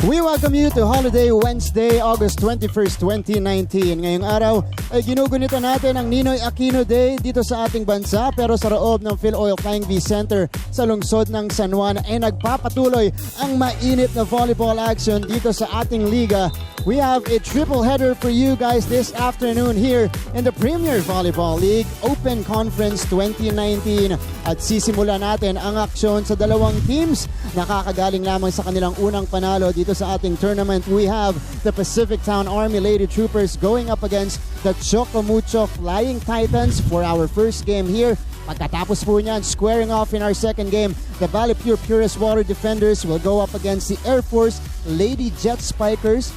We welcome you to Holiday Wednesday, August 21st, 2019. Ngayong araw ay ginugunita natin ang Ninoy Aquino Day dito sa ating bansa, pero sa loob ng Phil-Oil Flying V Center sa lungsod ng San Juan ay nagpapatuloy ang mainit na volleyball action dito sa ating liga. We have a triple header for you guys this afternoon here in the Premier Volleyball League Open Conference 2019. At sisimula natin ang aksyon sa dalawang teams. Nakakagaling lamang sa kanilang unang panalo dito sa ating tournament. We have the PacificTown Army Lady Troopers going up against the Choco Mucho Flying Titans for our first game here. Pagkatapos po niyan, squaring off in our second game, the Valley Pure Purest Water Defenders will go up against the Air Force Lady Jet Spikers.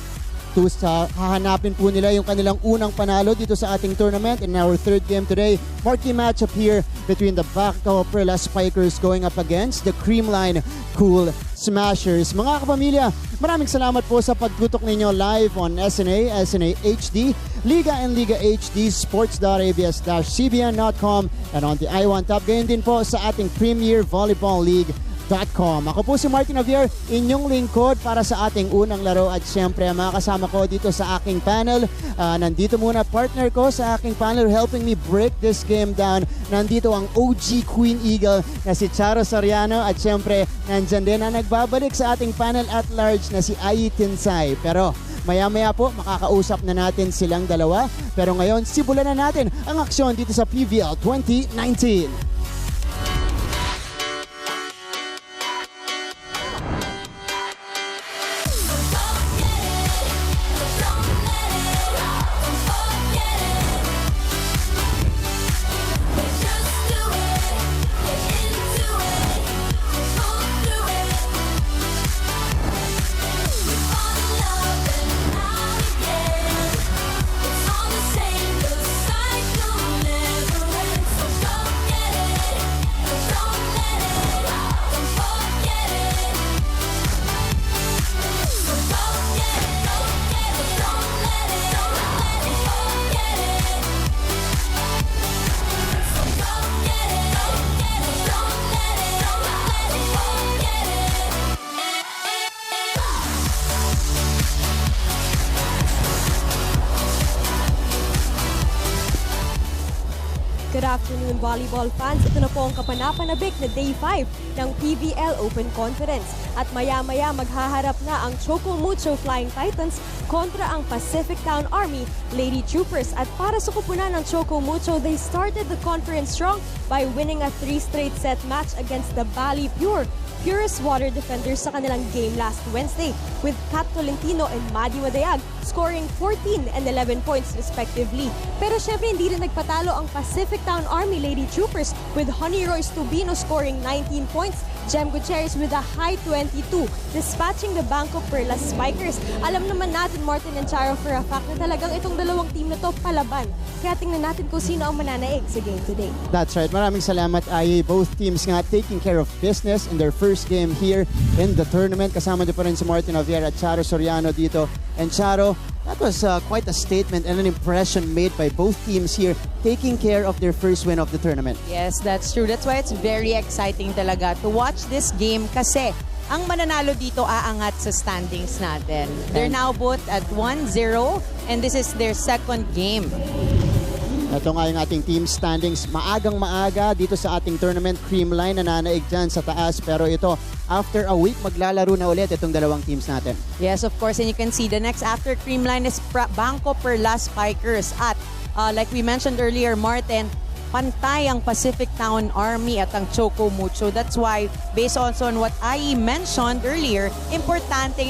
Hahanapin po nila yung kanilang unang panalo dito sa ating tournament. In our third game today, marquee matchup here between the Bacco Perla Spikers going up against the Creamline Cool Smashers. Mga kapamilya, maraming salamat po sa pagtutok ninyo live on SNA HD, Liga and Liga HD, sports.abs-cbn.com, and on the I1 Top. Gayon din po sa ating Premier Volleyball League.com. Ako po si Martin Javier, inyong lingkod para sa ating unang laro, at syempre mga kasama ko dito sa aking panel. Nandito muna partner ko sa aking panel helping me break this game down. Nandito ang OG Queen Eagle na si Charo Soriano, at syempre nandyan din na nagbabalik sa ating panel at large na si Ai Tinsay. Pero maya-maya po makakausap na natin silang dalawa. Pero ngayon simulan na natin ang aksyon dito sa PVL 2019. Good afternoon, volleyball fans. Ito na po ang kapanapanabik na Day 5 ng PVL Open Conference. At maya-maya maghaharap na ang Choco Mucho Flying Titans kontra ang PacificTown Army Lady Troopers. At para sa kupunan ng Choco Mucho, they started the conference strong by winning a 3 straight set match against the Valley Purest Water Defenders sa kanilang game last Wednesday, with Kat Tolentino and Maddie Wadayag scoring 14 and 11 points respectively. Pero syempre hindi rin nagpatalo ang PacificTown Army Lady Troopers, with Honey Royce Tubino scoring 19 points, Jem Gutierrez with a high 22, dispatching the Bacco Perla Spikers. Alam naman natin, Martin and Charo, for a fact na talagang itong dalawang team na to palaban. Kaya tingnan natin kung sino ang mananaig sa game today. That's right. Maraming salamat, Ai. Both teams nga taking care of business in their first game here in the tournament. Kasama niyo pa rin si Martin Javier at Charo Soriano dito. And Charo, that was quite a statement and an impression made by both teams here, taking care of their first win of the tournament. Yes, that's true. That's why it's very exciting talaga to watch this game, kasi ang mananalo dito aangat sa standings natin. They're now both at 1-0 and this is their second game. Ito nga yung ating team standings. Maagang maaga dito sa ating tournament. Creamline nananaig dyan sa taas. Pero ito, after a week, maglalaro na ulit itong dalawang teams natin. Yes, of course. And you can see the next after Creamline is Bacco Perla Spikers. At like we mentioned earlier, Martin, pantay ang PacificTown Army at ang Choco Mucho. That's why, based also on what I mentioned earlier, importante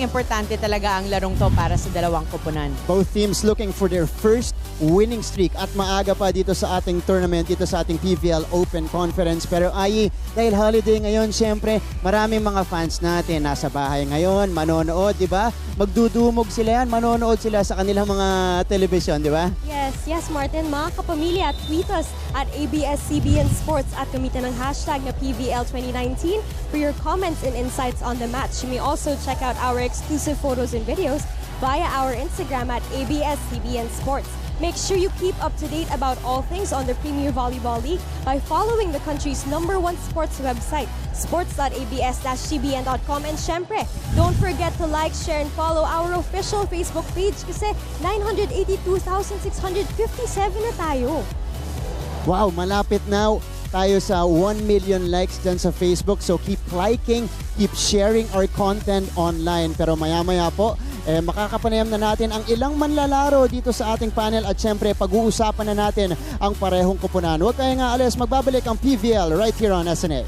talaga ang larong to para sa dalawang koponan. Both teams looking for their first winning streak, at maaga pa dito sa ating tournament, dito sa ating PVL Open Conference. Pero Ai, dahil holiday ngayon, syempre, maraming mga fans natin nasa bahay ngayon, manonood, di ba? Magdudumog sila yan, manonood sila sa kanilang mga television, di ba? Yes, Martin. Mga kapamilya, tweet us at ABS-CBN Sports at gamitan ng hashtag na PVL 2019 for your comments and insights on the match. You may also check out our exclusive photos and videos via our Instagram at ABS-CBN Sports. Make sure you keep up to date about all things on the Premier Volleyball League by following the country's #1 sports website, sports.abs-cbn.com. And syempre, don't forget to like, share, and follow our official Facebook page kasi 982,657 na tayo. Wow, malapit na tayo sa 1 million likes dyan sa Facebook. So keep liking, keep sharing our content online. Pero maya-maya po, makakapanayam na natin ang ilang manlalaro dito sa ating panel at syempre pag-uusapan na natin ang parehong kupunan. Huwag kayong aalis, magbabalik ang PVL right here on SNA.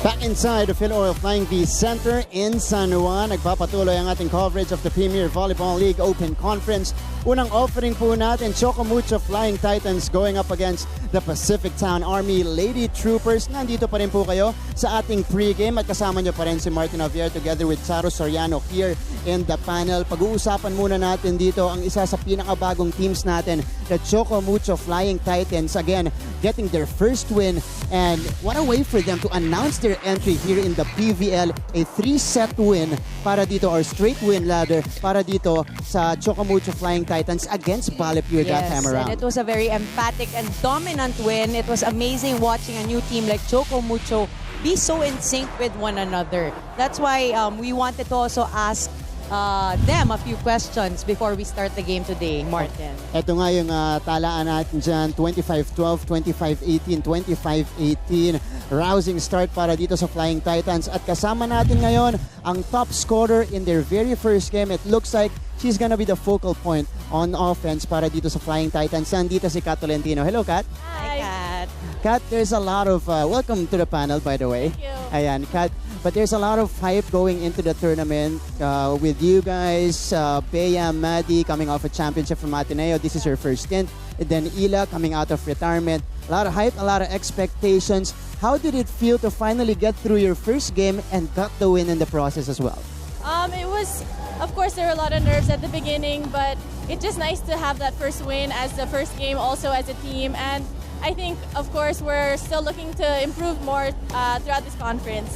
Back inside the Phil-Oil Flying V Center in San Juan, nagpapatuloy ang ating coverage of the Premier Volleyball League Open Conference. Unang offering po natin, Choco Mucho Flying Titans going up against the PacificTown Army Lady Troopers. Nandito pa rin po kayo sa ating pregame at kasama nyo pa rin si Martin Javier together with Charo Soriano here in the panel. Pag-uusapan muna natin dito ang isa sa pinakabagong teams natin, the Choco Mucho Flying Titans. Again, getting their first win, and what a way for them to announce their entry here in the PVL, a 3-set win para dito, or straight win ladder para dito sa Choco Mucho Flying Titans against Balipure that time around. And it was a very emphatic and dominant win. It was amazing watching a new team like Choco Mucho be so in sync with one another. That's why we wanted to also ask them a few questions before we start the game today, Martin. Ito nga yung talaan natin dyan, 25-12, 25-18, 25-18. Rousing start para dito sa Flying Titans. At kasama natin ngayon ang top scorer in their very first game. It looks like she's gonna be the focal point on offense para dito sa Flying Titans. Nandito si Kat Tolentino. Hello, Kat. Hi, Kat. Kat, there's a lot of... welcome to the panel, by the way. Thank you. Ayan, Kat. But there's a lot of hype going into the tournament with you guys. Bea, Maddie coming off a championship from Ateneo. This is her first stint. And then Ila coming out of retirement. A lot of hype, a lot of expectations. How did it feel to finally get through your first game and got the win in the process as well? It was, of course, there were a lot of nerves at the beginning, but it's just nice to have that first win as the first game also as a team. And I think, of course, we're still looking to improve more throughout this conference.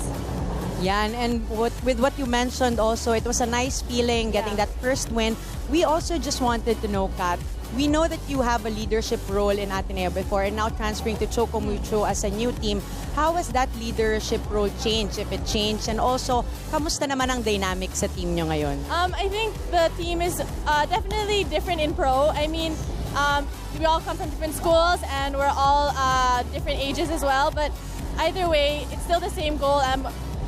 Yeah, and with what you mentioned also, it was a nice feeling getting that first win. We also just wanted to know, Kat, we know that you have a leadership role in Ateneo before and now transferring to Choco Mucho as a new team. How has that leadership role changed, if it changed? And also, kamusta naman ang dynamic sa team nyo ngayon? I think the team is definitely different in pro. I mean, we all come from different schools and we're all different ages as well. But either way, it's still the same goal.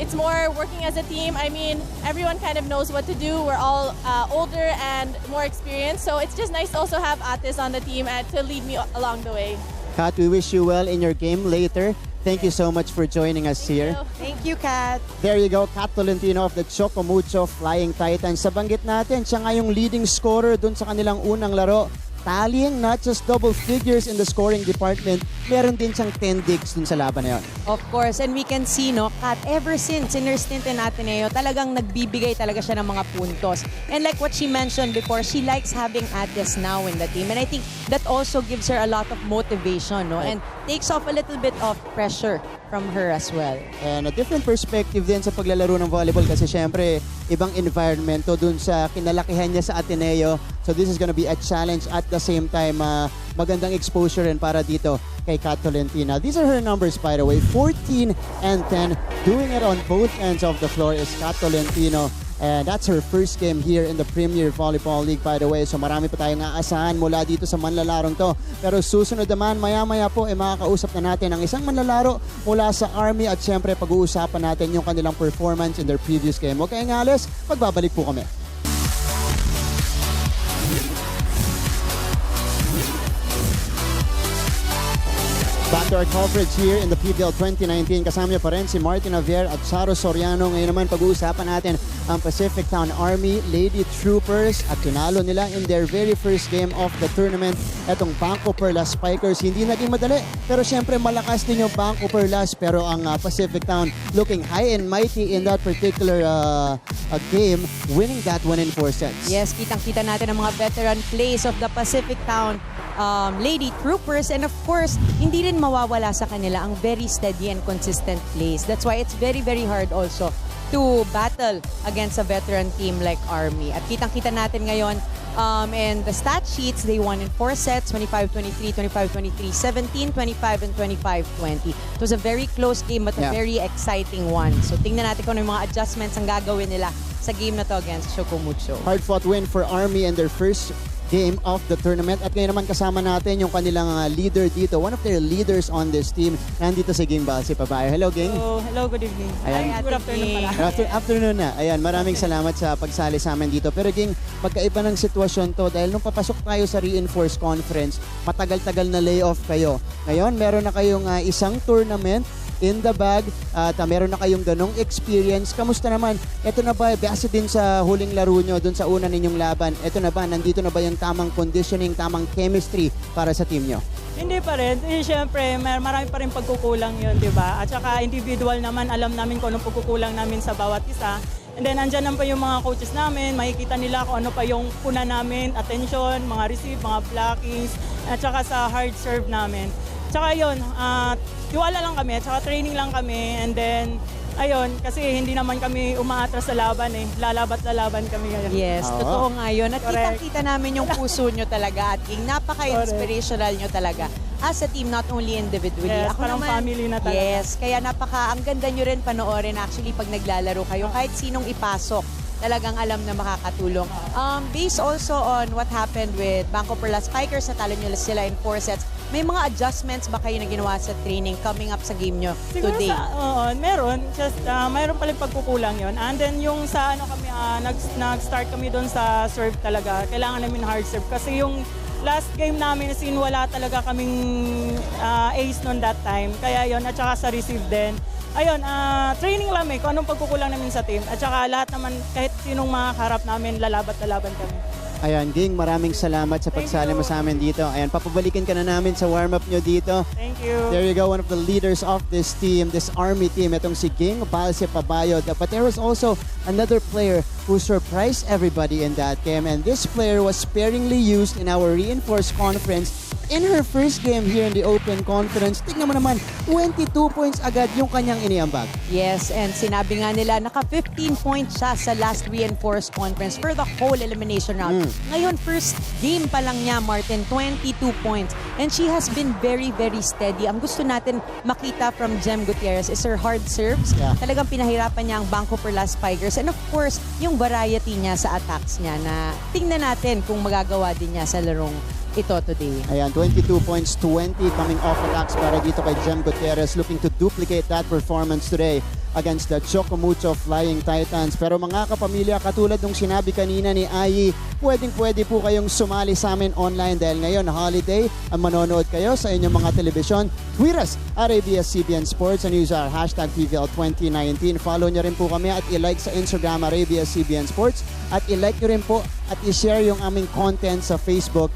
It's more working as a team. I mean, everyone kind of knows what to do. We're all older and more experienced. So it's just nice to also have Atis on the team and to lead me along the way. Kat, we wish you well in your game later. Thank you so much for joining us here. Thank you, Kat. There you go, Kat Tolentino of the Choco Mucho Flying Titans. Sa banggit natin, siya nga yung leading scorer dun sa kanilang unang laro. Tallying not just double figures in the scoring department, meron din siyang 10 digs dun sa laban na yun. Of course, and we can see, no, Kat, ever since in her stint in Ateneo, talagang nagbibigay talaga siya ng mga puntos. And like what she mentioned before, she likes having Ates now in the team. And I think that also gives her a lot of motivation, no, and takes off a little bit of pressure from her as well. And a different perspective din sa paglalaro ng volleyball kasi syempre, ibang environment to dun sa kinalakihan niya sa Ateneo. So this is gonna be a challenge at the same time, magandang exposure rin para dito kay Kat Tolentino. These are her numbers, by the way, 14 and 10. Doing it on both ends of the floor is Kat Tolentino. And that's her first game here in the Premier Volleyball League, by the way. So marami pa tayong aasahan mula dito sa manlalarong to. Pero susunod naman, maya-maya po, makakausap na natin ang isang manlalaro mula sa Army at syempre pag-uusapan natin yung kanilang performance in their previous game. Huwag kayong alis, magbabalik po kami. Back to our coverage here in the PBL 2019. Kasama niyo pa rin si Martin Javier at Charo Soriano. Ngayon naman pag-uusapan natin ang PacificTown Army Lady Troopers at tinalo nila in their very first game of the tournament. Etong Banco Perla Spikers, hindi naging madali. Pero syempre malakas din yung Banco Perlas. Pero ang PacificTown looking high and mighty in that particular game, winning that one in 4 sets. Yes, kitang-kita natin ang mga veteran plays of the PacificTown Lady Troopers, and of course, hindi rin mawawala sa kanila ang very steady and consistent plays. That's why it's very, very hard also to battle against a veteran team like Army. At kitang-kita natin ngayon, And the stat sheets, they won in 4 sets, 25-23, 25-23, 17-25, and 25-20. It was a very close game but a very exciting one. So tingnan natin kung ano yung mga adjustments ang gagawin nila sa game na to against Choco Mucho. Hard-fought win for Army and their first game of the tournament. At ngayon naman kasama natin yung kanilang leader dito. One of their leaders on this team. Nandito si Ging Balsi Pabayo. Hello, Ging. Hello, good evening. Ayan. Good afternoon pala. Afternoon na. Ayan, maraming salamat sa pagsali sa amin dito. Pero Ging, magkaiba ng sitwasyon to dahil nung papasok tayo sa Reinforce Conference, matagal-tagal na layoff kayo. Ngayon, meron na kayong isang tournament in the bag at meron na kayong ganong experience. Kamusta naman? Ito na ba, base din sa huling laro nyo, dun sa una ninyong laban, ito na ba, nandito na ba yung tamang conditioning, tamang chemistry para sa team nyo? Hindi pa rin. Siyempre, marami pa rin pagkukulang yun, di ba? At saka individual naman, alam namin kung anong pagkukulang namin sa bawat isa. And then, andyan naman pa yung mga coaches namin, makikita nila kung ano pa yung puna namin, attention, mga receive, mga blockings, at saka sa hard serve namin. Tsaka yun, tiwala lang kami, tsaka training lang kami, and then, ayun, kasi hindi naman kami umaatras sa laban eh. Lalaban kami ngayon. Yes, totoo nga yun. At Correct. kitang-kita namin yung puso nyo talaga at napaka-inspirational nyo talaga as a team, not only individually. Yes, parang family na talaga. Yes, kaya ang ganda nyo rin panoorin actually pag naglalaro kayo. Kahit sinong ipasok, talagang alam na makakatulong. Based also on what happened with Bangko Perla Spikers, natalo nyo sila in 4 sets, may mga adjustments ba kayo na ginawa sa training coming up sa game nyo Siguro today? meron. Just, mayroon pa rin pagkukulang yun. And then yung sa kami, nag-start kami doon sa serve talaga. Kailangan namin hard serve. Kasi yung last game namin, wala talaga kaming ace noon that time. Kaya yun, at saka sa receive din. Ayun, training lang kung anong pagkukulang namin sa team. At saka lahat naman, kahit sinong makaharap namin, lalaban kami. Ayan, Ging, maraming salamat sa pagsali mo sa amin dito. Ayan, papabalikin ka na namin sa warm-up nyo dito. Thank you. There you go, one of the leaders of this team, this Army team. Itong si Ging Balsi Pabayo. But there was also another player who surprised everybody in that game. And this player was sparingly used in our Reinforced Conference in her first game here in the Open Conference. Tignan mo naman, 22 points agad yung kanyang iniambag. Yes, and sinabi nga nila, naka-15 points siya sa last Reinforced Conference for the whole elimination round. Ngayon, first game pa lang niya, Martin, 22 points. And she has been very, very steady. Ang gusto natin makita from Jem Gutierrez is her hard serves. Yeah. Talagang pinahirapan niya ang Bangko Perla Spikers. And of course, yung variety niya sa attacks niya na tingnan natin kung magagawa din niya sa larong ito today. Ayan, 22 points, 20 coming off attacks para dito kay Jem Gutierrez, looking to duplicate that performance today against the Choco Mucho Flying Titans. Pero mga kapamilya, katulad nung sinabi kanina ni Ayi, pwedeng-pwede po kayong sumali sa amin online dahil ngayon, holiday, ang manonood kayo sa inyong mga telebisyon. Tweet us at ABS-CBN Sports and use our hashtag PVL2019. Follow nyo rin po kami at i-like sa Instagram at ABS-CBN Sports at i-like nyo rin po at i-share yung aming content sa Facebook,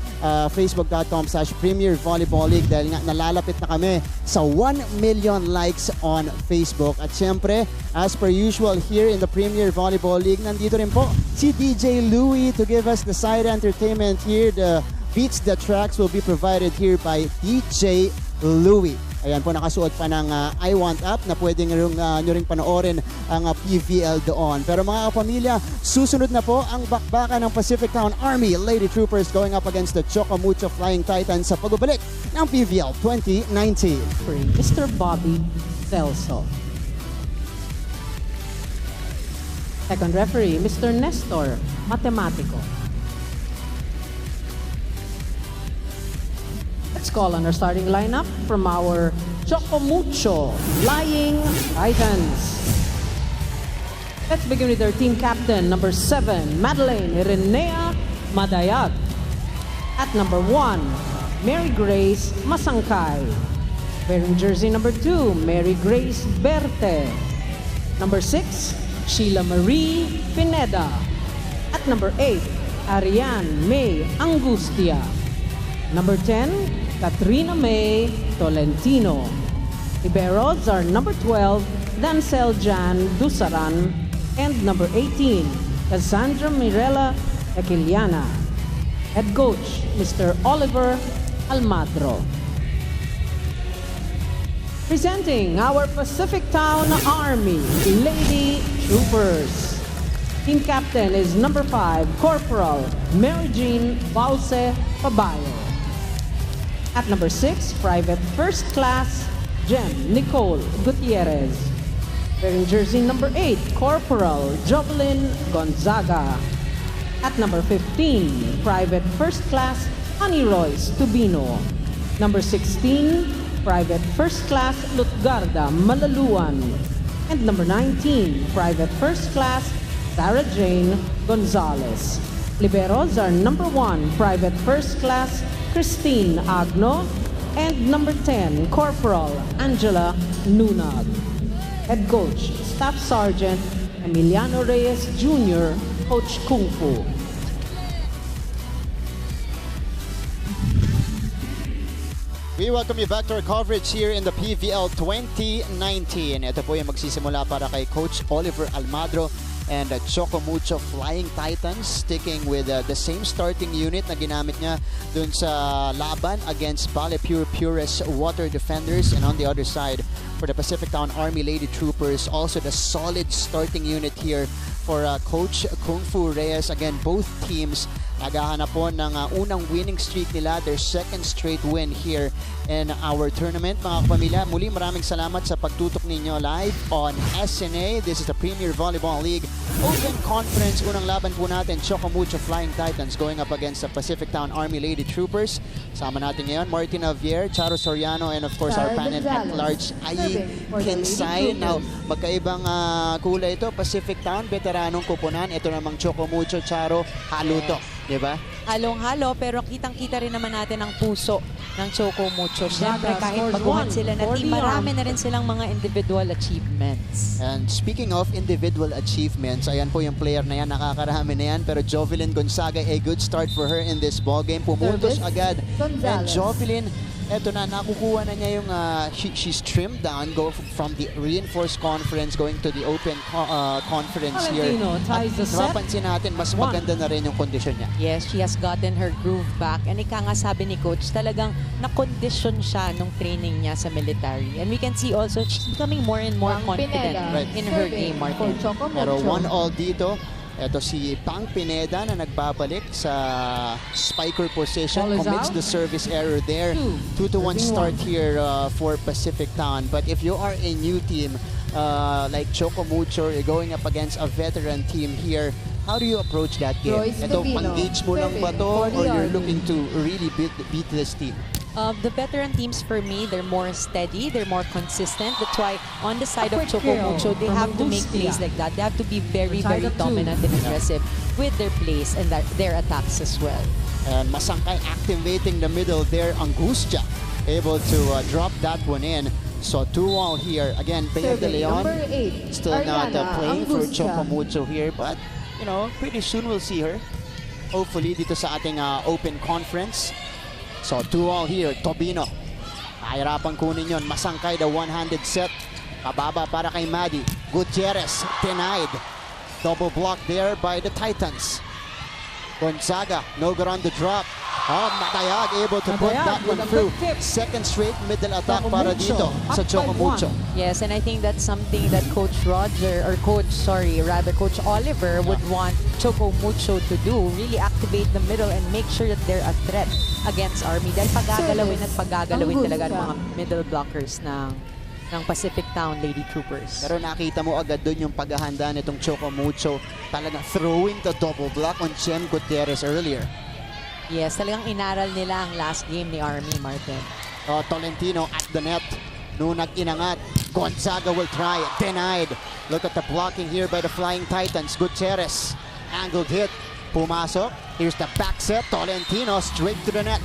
facebook.com/Premier Volleyball League dahil nga nalalapit na kami sa 1 million likes on Facebook. At syempre, as per usual here in the Premier Volleyball League, nandito rin po si DJ Louie to give us the side entertainment here. The beats, the tracks will be provided here by DJ Louie. Ayan po, nakasuot pa ng I Want Up na pwede nyo rin panoorin ang PVL doon. Pero mga kapamilya, susunod na po ang bakbakan ng PacificTown Army Lady Troopers going up against the Choco Mucho Flying Titans sa pagbabalik ng PVL 2019. Mr. Bobby Celso. Second referee, Mr. Nestor Matematico. Let's call on our starting lineup from our Choco Mucho Flying Titans. Let's begin with our team captain, number 7, Madeleine Irenea Madayag. At number 1, Mary Grace Masangkay. Wearing jersey number 2, Mary Grace Berte. Number 6, Sheila Marie Pineda. At number 8, Ariane May Angustia. Number 10, Katrina May Tolentino. Liberos are number 12, Dancel Jan Dusaran, and number 18, Cassandra Mirella Equiliana. Head coach, Mr. Oliver Almadro. Presenting our PacificTown Army Lady Troopers. Team captain is number 5, Corporal Mary Jean Balse Pabayo. At number 6, Private First Class Jem Nicole Gutierrez. Wearing jersey number 8, Corporal Jovelyn Gonzaga. At number 15, Private First Class Honey Royce Tubino. Number 16, Private First Class Lutgarda Malaluan. And number 19, Private First Class Sarah Jane Gonzalez. Liberos are number 1, Private First Class Christine Agno, and number 10, Corporal Angela Nunag. Head Coach, Staff Sergeant Emiliano Reyes Jr., Coach Kung Fu. We welcome you back to our coverage here in the PVL 2019. Ito po yung magsisimula para kay Coach Oliver Almadro and Choco Mucho Flying Titans, sticking with the same starting unit na ginamit niya dun sa laban against Bale Pure Purest Water Defenders. And on the other side, for the PacificTown Army Lady Troopers, also the solid starting unit here for Coach Kung Fu Reyes. Again, both teams naghahanap po ng unang winning streak nila, their second straight win here in our tournament. Mga kapamilya, muli maraming salamat sa pagtutok ninyo live on SNA. This is the Premier Volleyball League Open Conference. Unang laban po natin, Choco Mucho Flying Titans going up against the PacificTown Army Lady Troopers. Sama natin ngayon, Martin Javier, Charo Soriano, and of course our panel at large, Ayi Kinsay. Now, magkaibang kulay ito, PacificTown, veteranong kupunan. Ito namang Choco Mucho, Charo, halo to. Diba? Halong-halo, pero kitang-kita rin naman natin ang puso ng Choco Mucho. Siyempre, kahit baguhan sila na team, marami na rin silang mga individual achievements. And speaking of individual achievements, ayan po yung player na yan, nakakarami na yan. Pero Jovelyn Gonzaga, a good start for her in this ballgame. Pumuntos agad. And Jovelyn, eto na, nakukuha na niya yung, she's trimmed down, go from the reinforced conference going to the open conference here. At napapansin natin, mas maganda na rin yung kondisyon niya. Yes, she has gotten her groove back. And ika nga sabi ni Coach, talagang na-condition siya nung training niya sa military. And we can see also, she's becoming more and more confident in her game, Martin. Pero 1-all dito. Ito si Pang Pineda na nagbabalik sa spiker position. Commits the service error there. 2-1 start here for PacificTown. But if you are a new team like Choco Mucho, you're going up against a veteran team here, how do you approach that game? Ito, pang-gauge mo lang ba to or you're looking to really beat this team? The veteran teams, for me, they're more steady, they're more consistent. That's why on the side of Choco Mucho, they have to make plays like that. They have to be very, very dominant and aggressive with their plays and their attacks as well. And Masangkay activating the middle there. Angustia able to drop that one in. So 2-all here. Again, Bea De Leon still not playing for Choco Mucho here. But, you know, pretty soon we'll see her. Hopefully dito sa ating open conference. So 2-all here, Tobino. Kahirapan kunin yun. Masangkay, the one-handed set. Pababa para kay Maddie. Gutierrez, denied. Double block there by the Titans. Gonzaga, no good on the drop. Oh, Matayag able to put that one through. Second straight middle attack para dito sa Choco Mucho. Yes, and I think that's something that Coach Oliver would want Choco Mucho to do. Really activate the middle and make sure that they're a threat against Army. Dahil pagagalawin talaga ng mga middle blockers ng PacificTown Lady Troopers. Pero nakita mo agad doon yung paghahanda nitong Choco Mucho. Talagang throwing the double block on Jem Gutierrez earlier. Yes, talagang inaral nila ang last game ni Army, Martin. Tolentino at the net. Nunag inangat. Gonzaga will try. Denied. Look at the blocking here by the Flying Titans. Gutierrez. Angled hit. Pumasok. Here's the back set. Tolentino straight to the net.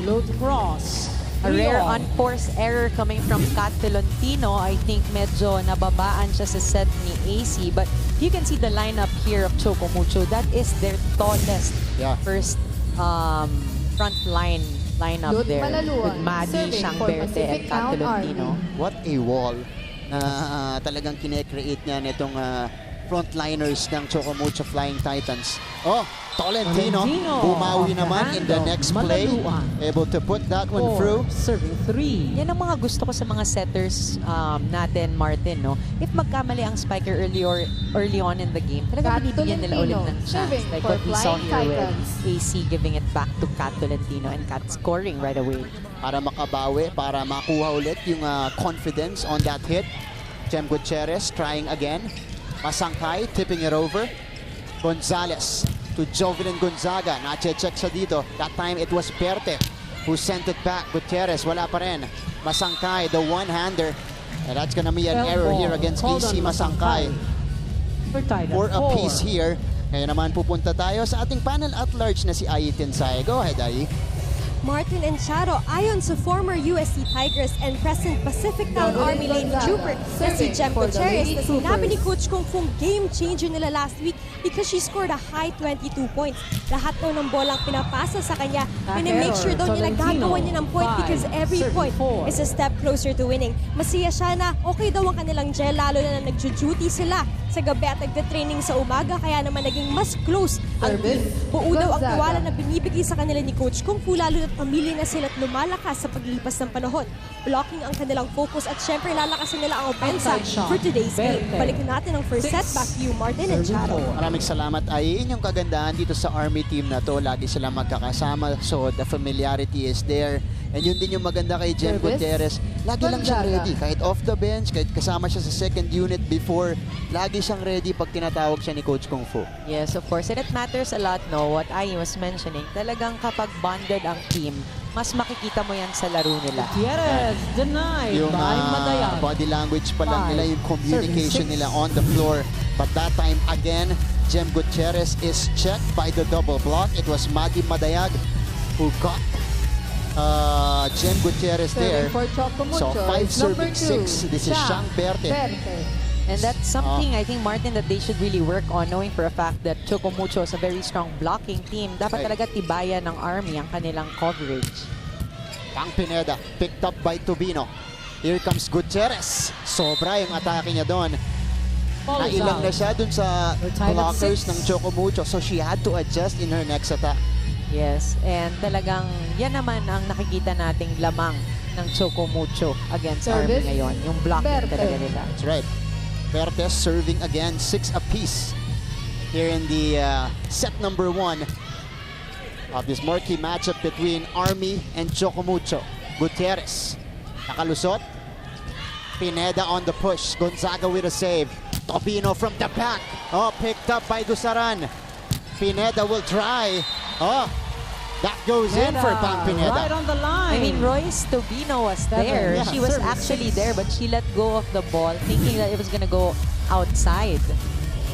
Low to cross. A rare unforced error coming from Kat Tolentino. I think medyo nababaan siya sa set ni AC. But you can see the lineup here of Choco Mucho. That is their tallest first front lineup there with Maddie, Shangberte, and Kat Tolentino. What a wall na talagang kine-create niya nitong frontliners ng Choco Mucho Flying Titans. Oh, Tolentino Tolentino bumawi off the naman in the hand of next play. Malaluan. Able to put that one 4, through. serving 3. Yan ang mga gusto ko sa mga setters natin, Martin, no? If magkamali ang spiker early on in the game, talaga binibigyan nila ulit ng chance. Serving Like for what we saw Flying here with Titans. AC giving it back to Kat Tolentino and Kat scoring right away. Para makabawi, para makuha ulit yung confidence on that hit. Jem Gutierrez trying again. Masangkay, tipping it over. Gonzalez to Jovelyn Gonzaga. Na-check siya dito. That time it was Berte who sent it back. Gutierrez, wala pa rin. Masangkay, the one-hander. And that's gonna be an error here against AC Masangkay. For Titans, 4 apiece 4. here. Ngayon naman pupunta tayo sa ating panel at large na si Ai Tinsay. Go ahead, Ai. Martin and Charo, ayon sa former USC Tigers and present PacificTown Army lane Trooper na si Jem Gutierrez na sinabi ni Coach Kung Fung game changer nila last week because she scored a high 22 points. Lahat daw ng bolang pinapasa sa kanya, make sure daw niya nagagawa niya ng point because every point is a step closer to winning. Masaya siya na okay daw ang kanilang gel lalo na nag-duty sila sa gabi at nagda-training sa umaga kaya naman naging mas close ang team. Buo daw ang tiwala na binibigay sa kanila ni Coach Kung Fu lalo na't pamilya na sila at lumalakas sa paglipas ng panahon. Blocking ang kanilang focus at syempre lalakasin nila ang opensa for today's game. Balikan natin ang first set back to you, Martin and Charo. Maraming salamat, Ai. Yung kagandahan dito sa Army team na to, lagi silang magkakasama. So the familiarity is there. And yun din yung maganda kay Jem Gutierrez. Lagi lang siyang ready. Kahit off the bench, kahit kasama siya sa second unit before, lagi siyang ready pag tinatawag siya ni Coach Kung Fu. Yes, of course. And it matters a lot, no? What I was mentioning, talagang kapag bonded ang team, mas makikita mo yan sa laro nila. Gutierrez denied Yung by Madayag. body language pa lang 5, nila, yung communication serving 6. nila on the floor. But that time, again, Jem Gutierrez is checked by the double block. It was Madi Madayag who got Jem Gutierrez there. Serving for Choco So Mucho 5 is number serving 2. 6. This is Shang Berte. And that's something I think, Martin, that they should really work on, knowing for a fact that Choco Mucho is a very strong blocking team. Dapat talaga tibayan ng Army ang kanilang coverage. Pang Pineda, picked up by Tubino. Here comes Gutierrez. Sobra yung atake niya doon. Nailang na siya dun sa blockers ng Choco Mucho. So she had to adjust in her next attack. Yes, and talagang yan naman ang nakikita nating lamang ng Choco Mucho against Army ngayon. Yung blocking talaga nila. That's right. Bertes serving again, 6 apiece here in the set number 1 of this marquee matchup between Army and Choco Mucho. Gutierrez, nakalusot. Pineda on the push. Gonzaga with a save. Tobino from the back. Oh, picked up by Dusaran. Pineda will try. Oh, that goes in for Pang Pineda. Right on the line. I mean, Royce Tobino was there. Yeah, She was serving actually 6. there, but she let go of the ball, thinking that it was going to go outside.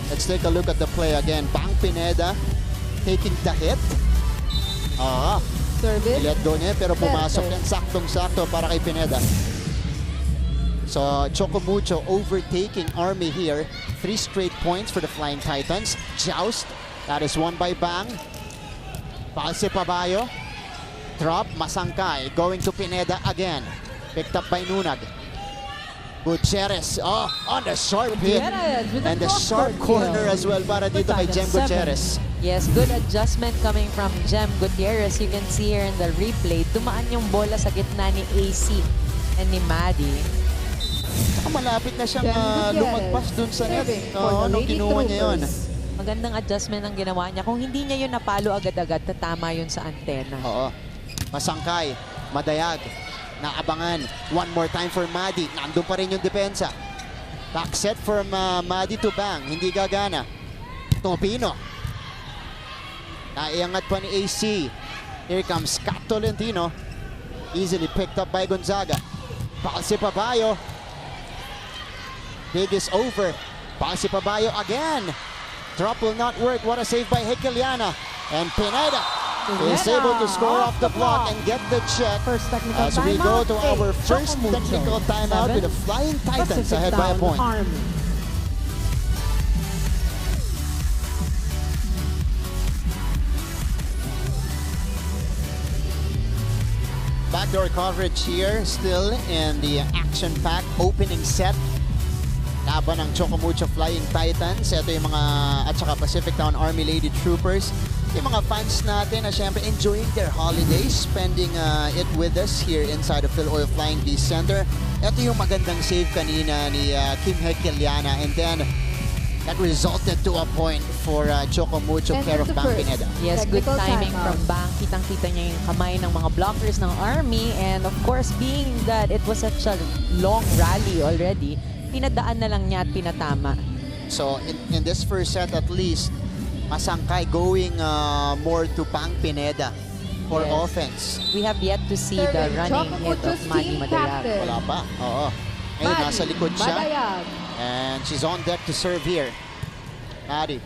Let's take a look at the play again. Pang Pineda taking the hit. Service. Let go niya pero pumasok yan. Saktong-sakto para kay Pineda. So Choco Mucho overtaking Army here. 3 straight points for the Flying Titans. Joust. That is won by Bang. Palse Pabayo. Drop. Masangkay. Going to Pineda again. Picked up by Nunag. Gutierrez. Oh, on the sharp hit. Gutierrez with And the sharp cross-court corner kill. as well para dito kay Jem Titans, 7. Gutierrez. Yes, good adjustment coming from Jem Gutierrez. You can see here in the replay, dumaan yung bola sa gitna ni AC and ni Maddie. Malapit na siyang Jem Gutierrez lumagpas dun sa net. serving for the Nung Lady kinuha niya yun. Troopers. Magandang adjustment ang ginawa niya. Kung hindi niya yun napalo agad-agad, tatama yun sa antena. Oo. Masangkay. Madayag. Naabangan. One more time for Madi. Nandun pa rin yung depensa. Back set from Madi to Bang. Hindi gagana. Tobino. Naiangat pa ni AC. Here comes Kat Tolentino. Easily picked up by Gonzaga. Palse Pabayo. Big is over. Palse Pabayo again. Drop will not work. What a save by Hekeliana. And Pineda is able to score off the block and get the check First technical as we go to timeout, our eight. first Choco Mucho, technical timeout 7. with the Flying Titans ahead by a PacificTown point. Army. Backdoor coverage here, still in the action-packed opening set. laban ng Choco Mucho Flying Titans. Ito yung mga, at saka PacificTown Army Lady Troopers. Yung mga fans natin na syempre enjoying their holidays, spending it with us here inside the Phil Oil Flying V Center. Ito yung magandang save kanina ni Kim Hekeliana, and then that resulted to a point for Choco Mucho care of Bang Pineda. Yes, good Technical timing timeout. from Bang. Kitang-kita niya yung kamay ng mga blockers ng Army, and of course, being that it was such a long rally already, pinadaan na lang niya at pinatama. So in this first set at least, Masangkay going more to Bang Pineda for Yes. offense. We have yet to see the Serving, running Choco hit of Mucho's Manny team Madayag. captain. Wala pa. Oo. Ngayon, nasa likod siya. Madayag. And she's on deck to serve here. Maddie.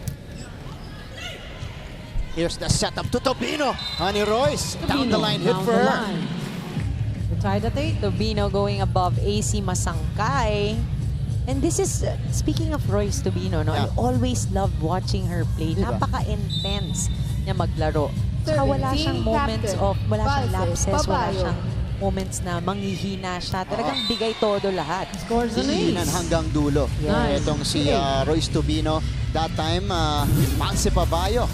Here's the setup to Tobino. Honey Royce, down the line hit Down for the her. line. We're tied at 8. Tobino going above AC Masangkay. And this is, speaking of Royce Tobino, no, Yeah. I always loved watching her play. Diba? Napaka-intense niya maglaro. Saka Serving wala siyang team moments captain, of, wala siyang Valses, lapses, wala Pabayo. siyang moments na manghihina siya. Talagang bigay todo lahat. Scores an Diinan ace. hanggang dulo. Nice. Itong si Royce Tobino. That time, Maxi Pabayo.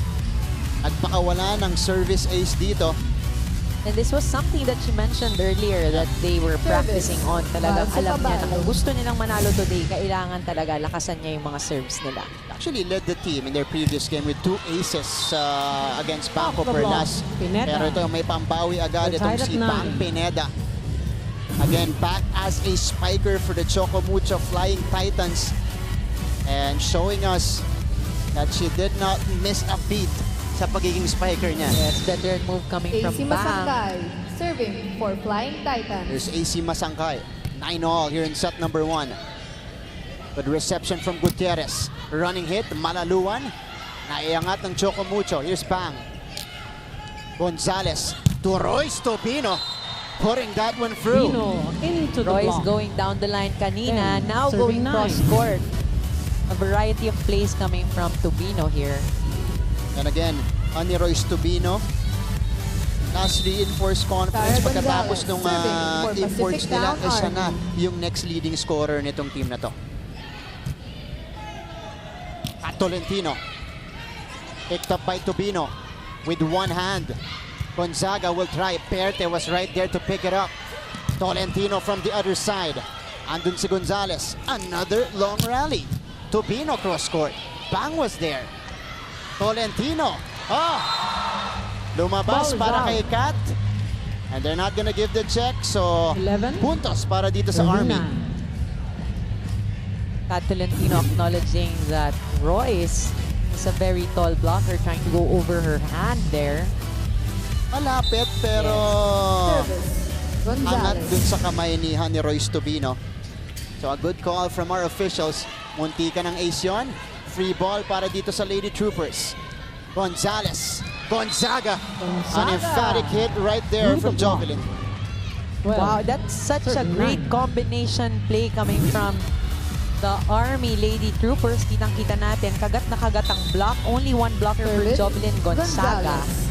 Nagpakawala ng service ace dito. And this was something that she mentioned earlier that they were practicing on. Talagang Valses, alam niya na Pabayo. kung gusto nilang manalo today, kailangan talaga lakasan niya yung mga serves nila. Actually led the team in their previous game with 2 aces against Banco Off the block. Perlas. Pineda. Pero ito may pambawi agad They're itong tied at si 9. Bang Pineda. Again, back as a spiker for the Choco Mucho Flying Titans. And showing us that she did not miss a beat sa pagiging spiker niya. Yes, better move coming from AC Bang. Masangkay. Serving for Flying Titans. There's AC Masangkay. 9-all here in set number 1. Good reception from Gutierrez. Running hit, Malaluan. Naiangat ng Choco Mucho. Here's Bang. Gonzalez to Royce Tobino. Putting that one through. Tobino into the Royce block. going down the line kanina, 10, now serving going 9. cross-court. A variety of plays coming from Tobino here. And again, Honey Royce Tobino. Last reinforced conference Tara pagkatapos Gonzalez, nung serving for imports nila, PacificTown siya na Army. yung next leading scorer nitong team na to. At Tolentino. Picked up by Tobino with one hand. Gonzaga will try. Perte was right there to pick it up. Tolentino from the other side. Andun si Gonzalez. Another long rally. Tobino cross court. Bang was there. Tolentino. Oh! Lumabas Ball is para out. kay Kat. And they're not gonna give the check. So, 11. puntos para dito sa Army. Kat Tolentino acknowledging that Royce is a very tall blocker trying to go over her hand there. Malapit pero Service. angat Gonzalez. dun sa kamay ni Honey Royce Tobino. So a good call from our officials. Munti ka ng ace yun. Free ball para dito sa Lady Troopers. Gonzalez. Gonzaga. An emphatic hit right there Through from the block. Jovelyn. Wow, that's such a Serving great 9. combination play coming from the Army Lady Troopers. Kitang-kita natin, kagat na kagat ang block. Only one blocker for Service. Jovelyn Gonzaga. Gonzalez.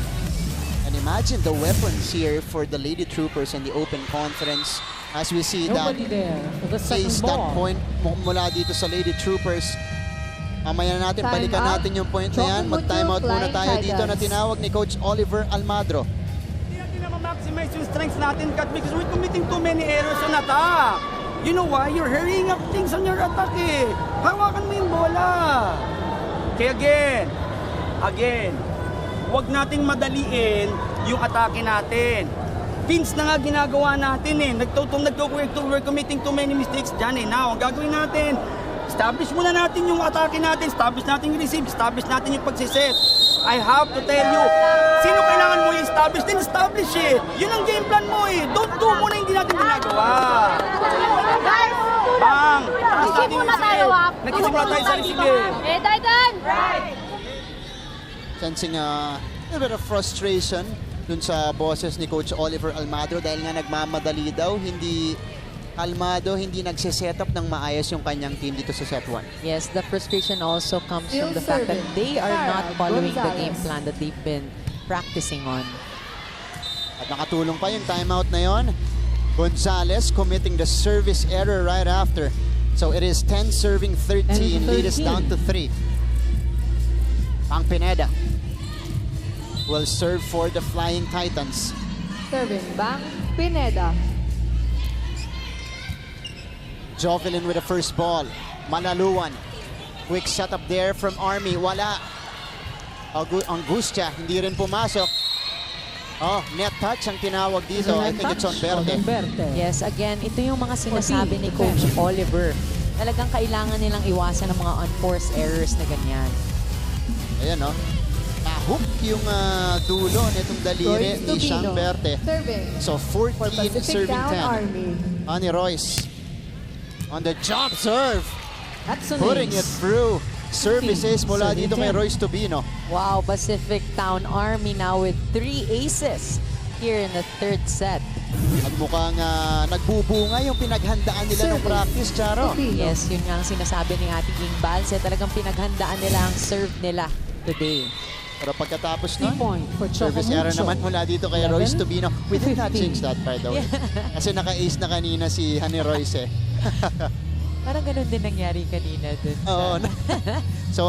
And imagine the weapons here for the Lady Troopers in the open conference. As we see that Nobody there for the second ace that ball. point mula dito sa Lady Troopers. Mamaya na natin, Time balikan out. natin yung point na Choco yan. Mucho Mag-timeout muna Flying tayo dito na Titans. tinawag ni Coach Oliver Almadro. Hindi natin na ma-maximize yung strengths natin, Kat, because we're committing too many errors on attack. You know why? You're hurrying up things on your attack eh. Hawakan mo yung bola. Kaya again, huwag nating madaliin yung atake natin. Vince na nga ginagawa natin eh. We're committing too many mistakes dyan eh. Now, ang gagawin natin, establish muna natin yung atake natin, establish natin yung receive, establish natin yung pagsiset. I have to tell you, sino kailangan mo i-establish? Then establish eh. Yun ang game plan mo eh. Don't do mo na hindi natin ginagawa. Bang! Isip muna tayo, ah. Nagsisimula tayo sa receive. Eh, Titan! Sensing a little bit of frustration dun sa boses ni Coach Oliver Almadro dahil nga nagmamadali daw, hindi kalmado, hindi nagsiset up ng maayos yung kanyang team dito sa set 1. Yes, the frustration also comes Still from the fact that serving. they are not Tara following the Gonzalez. game plan that they've been practicing on. At nakatulong pa yung timeout na yon. Gonzalez committing the service error right after. So it is 10 serving 13. 10-13. Lead is down to 3. Pang Pineda will serve for the Flying Titans. Serving Bang Pineda. Jovelyn with the first ball. Malaluan. Quick setup there from Army. Wala. Angustia, hindi rin pumasok. Oh, net touch ang tinawag dito. I think it's on Verde. Yes, again, ito yung mga sinasabi ni Coach Oliver. Talagang kailangan nilang iwasan ng mga unforced errors na ganyan. Ayan, no? Nahook yung dulo nitong daliri ni Sean Verde. Serving So 14 serving 10. Army. Ani Royce on the jump serve. That's an Putting it ace. through. Services mula Serving dito kay 10. Royce Tubino. Wow, PacificTown Army now with 3 aces here in the third set. At mukhang nagbubunga yung pinaghandaan nila ng practice, Charo. Yes, yun nga ang sinasabi ni Ate Ging Balse. Talagang pinaghandaan nila ang serve nila today. Pero pagkatapos 3 nun, point for Choco service error Mucho. naman mula dito kay 11, Royce Tubino. We did not 15. change that, by the way. Kasi naka-ace na kanina si Honey Royce eh. Parang ganun din nangyari kanina dun. Oo. So,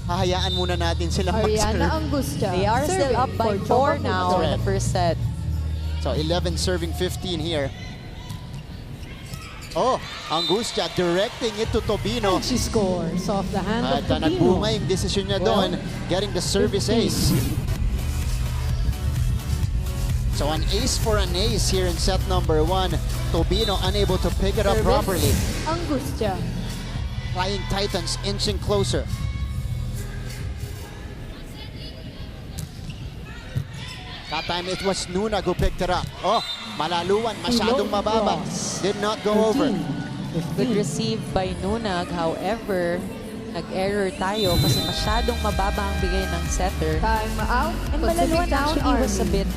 hahayaan muna natin sila Ariana mag-serve. Angustia. They are still Serving up by for 4 Choco now Mucho. in the first set. So, 11 serving 15 here. Oh, Angustia directing it to Tobino. And she scores off the hand At of nagbunga Tobino. yung desisyon niya Well, doon, getting the service 15. ace. So an ace for an ace here in set number 1. Tobino unable to pick it up Service. properly. Angustia. Flying Titans inching closer. That time it was Nunag who picked it up. Oh, Malaluan, masyadong Low mababa. cross. Did not go over. 13. Good receive by Nunag. However, nag-error tayo kasi masyadong mababa ang bigay ng setter. Time out. And Malaluan PacificTown actually was a Army. bit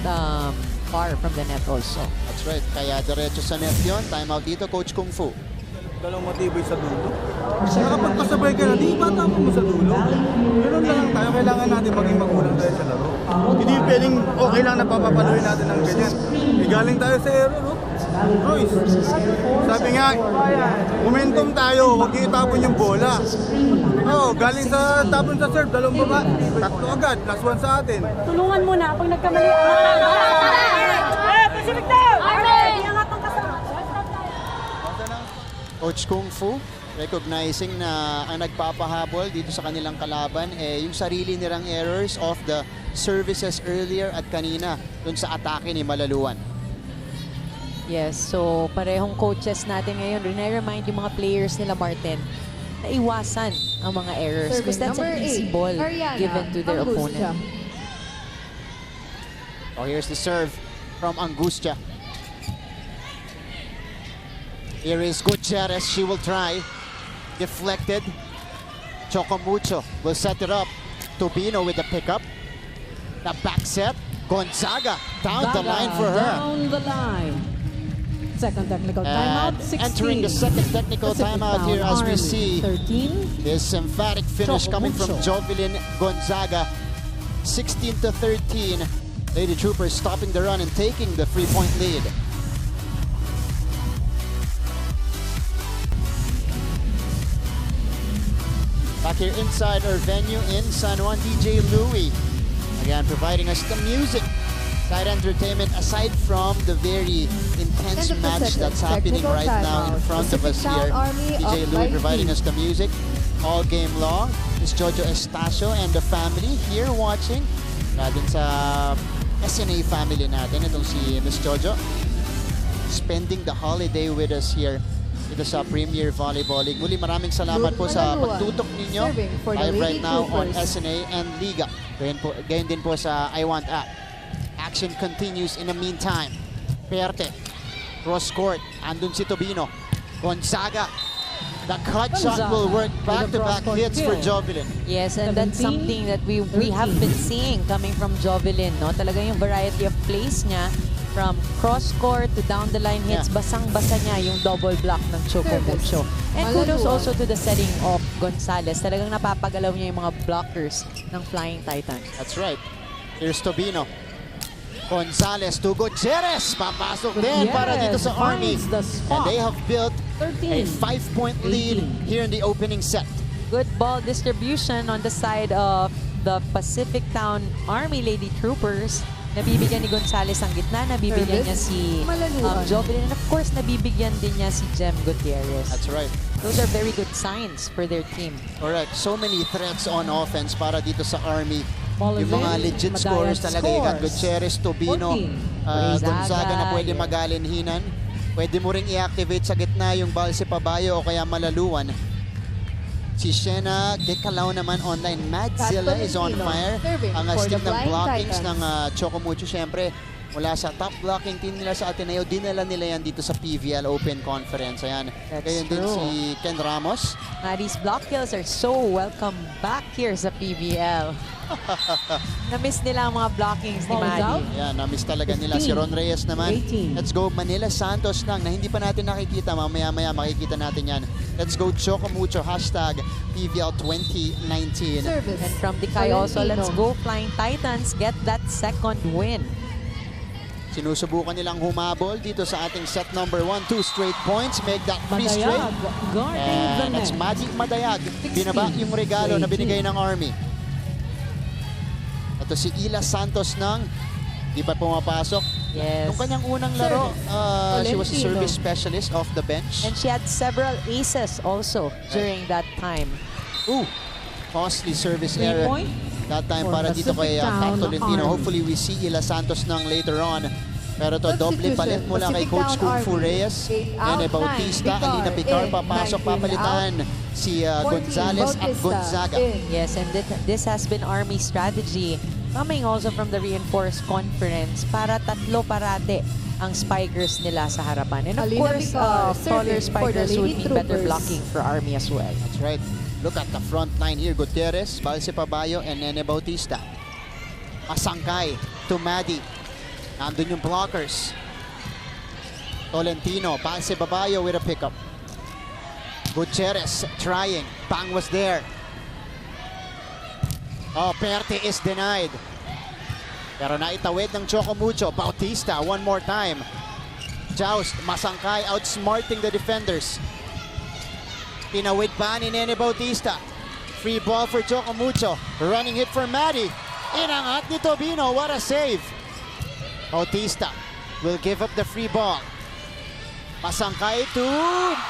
far from the net also. That's right. Kaya diretso sa net yun. Time out dito, Coach Kung Fu. Dalawang matibay sa dulo. Nakapagpasabay ka na, di ba tama mo sa dulo? Ganun lang tayo, kailangan natin maging magulang tayo sa laro. Hindi pwedeng okay lang na papapaluin natin ng ganyan. Galing tayo sa error, no? Royce, sabi nga, momentum tayo, huwag niyo itapon yung bola. Oh, galing sa tapon sa serve, dalawang baba, tatlo agad, last one sa atin. Tulungan mo na pag nagkamali. PacificTown! Coach Kung Fu, recognizing na ang nagpapahabol dito sa kanilang kalaban yung sarili nilang errors of the services earlier at kanina dun sa atake ni Malaluan. Yes, so parehong coaches natin ngayon, remind yung mga players nila, Martin, na iwasan ang mga errors because that's an Serving easy number ball 8, Ariana given to their Angustia. opponent. Oh, here's the serve from Angustia. Here is Gutierrez. She will try. Deflected. Choco Mucho will set it up. Tubino with the pickup. The back set. Gonzaga down the line for her. Down the line. Second technical And timeout, 16. entering the second technical timeout here as we Army, see 13. this emphatic finish Choco coming from Mucho. Jovelyn Gonzaga. 16-13. Lady Troopers stopping the run and taking the 3-point lead. Back here inside our venue in San Juan, DJ Louie. Again, providing us the music. Side entertainment aside from the very intense And the match second that's happening technical right now in timeout. front of us PacificTown here. Army DJ up Louie by providing 3. us the music all game long. Miss Jojo Estacio and the family here watching. Natin sa SNA family natin, itong si Miss Jojo. Spending the holiday with us here dito sa Premier Volleyball League. Muli maraming salamat po sa pagtutok ninyo Serving for the live right Lady now on Troopers. SNA and Liga. Gayon din po sa I Want app. Action continues in the meantime. Perte, cross court, andun si Tobino. Gonzaga, the cut shot will work. Back-to-back cross-court hits for kill. Jovelyn. Yes, and that's 17, something that we have been seeing coming from Jovelyn, no? Talaga yung variety of plays niya from cross-court to down-the-line hits, Yeah. basang-basa niya yung double block ng Choco Service. Mucho. And kudos Malaluan. also to the setting of Gonzalez. Talagang napapagalaw niya yung mga blockers ng Flying Titans. That's right. Here's Tobino. Gonzalez to Gutierrez. Papasok din para dito sa Army. finds the And spot. they have built A 13. 5-point lead 18. here in the opening set. Good ball distribution on the side of the PacificTown Army Lady Troopers. Nabibigyan ni Gonzales ang gitna, nabibigyan niya si Malaluan. Jovelyn, and of course, nabibigyan din niya si Jem Gutierrez. That's right. Those are very good signs for their team. Correct. So many threats on offense para dito sa Army. Ball is Yung mga in. legit Madayan scorers talaga. You got scores. Gutierrez, Tobino, 14. Gonzaga na pwede yes. magalinhinan. Pwede mo ring i-activate sa gitna yung Balse Pabayo o kaya Malaluan. Si Shena Decalao naman online. Madzilla is on fire. Serving Ang for steam the ng Flying blockings Titans. ng Choco Mucho, syempre, mula sa top blocking team nila sa Ateneo, dinala nila yan dito sa PVL Open Conference. Ayan. That's Gayon din true. si Ken Ramos. These block kills are so welcome back here sa PBL. Na-miss nila ang mga blockings ni Balls Maddie. out. Yan, na-miss talaga nila. Si Ron Reyes naman. 18. Let's go Manila Santos lang na hindi pa natin nakikita. Mamaya-maya makikita natin yan. Let's go Choco Mucho. Hashtag PVL 2019. Service. And from Dikay also, Valentino. let's go Flying Titans, get that second win. Sinusubukan nilang humabol dito sa ating set number 1. 2 straight points. Make that 3 straight. Madayag, guarding the And that's net. Magic Madayag. Binaba yung regalo na binigay ng Army. Ito si Ila Santos ng di pa pumapasok. Yes. Nung kanyang unang laro, she was a Valentino. service specialist off the bench. And she had several aces also during that time. Ooh, costly service 3 error. point That time for para dito kay PacificTown Pac Tolentino. Army. Hopefully we see Ila Santos ng later on. Pero to doble palit mula kay Coach PacificTown Kung Fu Army. Reyes. 8 Nene out, Bautista, 9 Alina Picar in, papasok, 19 papalitan si 14 Gonzales at Bautista Gonzaga. in. Yes, and this has been Army strategy coming also from the reinforced conference para tatlo parate ang spikers nila sa harapan. And of Alina course, Picar, taller serving for the spikers would Lady mean better Troopers. blocking for Army as well. That's right. Look at the front line here. Gutierrez, Balse Pabayo, and Nene Bautista. Masangkay to Maddie. Nandun yung blockers. Tolentino, Balse Pabayo with a pickup. Gutierrez trying. Pang was there. Oh, Perte is denied. Pero naitawid ng Choco Mucho. Bautista, one more time. Joust, Masangkay outsmarting the defenders. Tinawid pa ni Nene Bautista. Free ball for Choco Mucho. Running hit for Maddie. Inangat ni Tobino. What a save. Bautista will give up the free ball. Masangkay to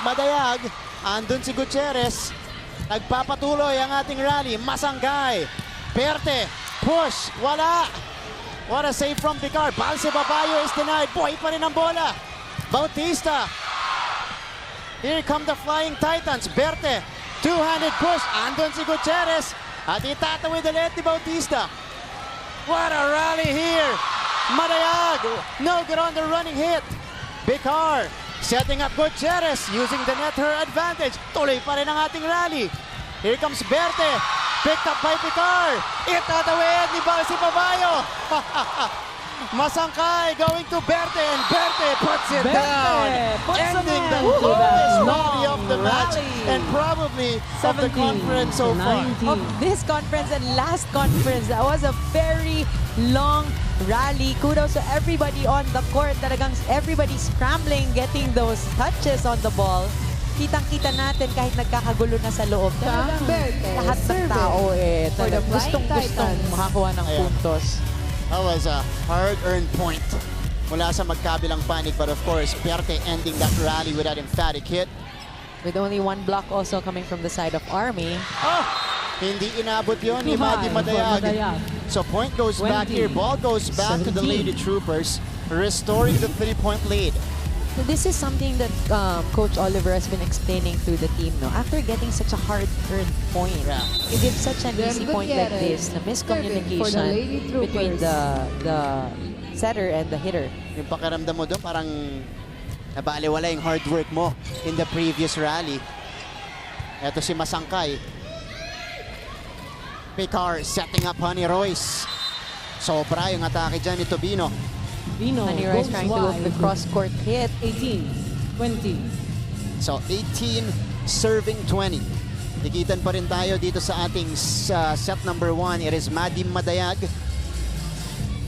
Madayag. Andun si Gutierrez. Nagpapatuloy ang ating rally. Masangkay. Perte. Push. Wala. What a save from Picar. Balse Babayo is denied. Buhay pa rin ang bola. Bautista. Here come the Flying Titans. Berte. Two-handed push. Andun si Gutierrez. At itatawid ulit ni Bautista. What a rally here. Madayag. No good on the running hit. Picar. Setting up Gutierrez. Using the net her advantage. Tuloy pa rin ang ating rally. Here comes Berte. Picked up by Picar. Itatawid ni Balse Pabayo. Masangkay going to Berte, and Berte puts it Berte down. puts an Ending end the to that longest long rally of the match rally. and probably of the 17 conference so to far. 19. Of this conference and last conference, that was a very long rally. Kudos to everybody on the court. Talagang everybody scrambling, getting those touches on the ball. Kitang-kita natin kahit nagkakagulo na sa loob. Talagang Berte, lahat ng serving tao for the Flying gustong-gustong Titans. makakuha ng Ayan. puntos. That was a hard-earned point mula sa magkabilang panig, but of course, Perte ending that rally with that emphatic hit. With only one block also coming from the side of Army. Oh! Hindi inabot yun ni Too high Maddie for Madayag. Madayag. So point goes back 20, here. Ball goes back to the 17. Lady Troopers, restoring the 3-point lead. So this is something that Coach Oliver has been explaining to the team. No, after getting such a hard-earned point, Yeah. you give such an Jem easy point like Gutierrez, this, the serving for the miscommunication Lady between Troopers. the setter and the hitter. Yung pakiramdam mo doon, parang nabaliwala yung hard work mo in the previous rally. Ito si Masangkay. Picar setting up Honey Royce. Sobra yung atake dyan ni Tobino. Vino Honey Royce goes trying to work the wide. cross-court hit. 18, 20. So 18 serving 20. Dikitan pa rin tayo dito sa ating set number 1. It is Maddie Madayag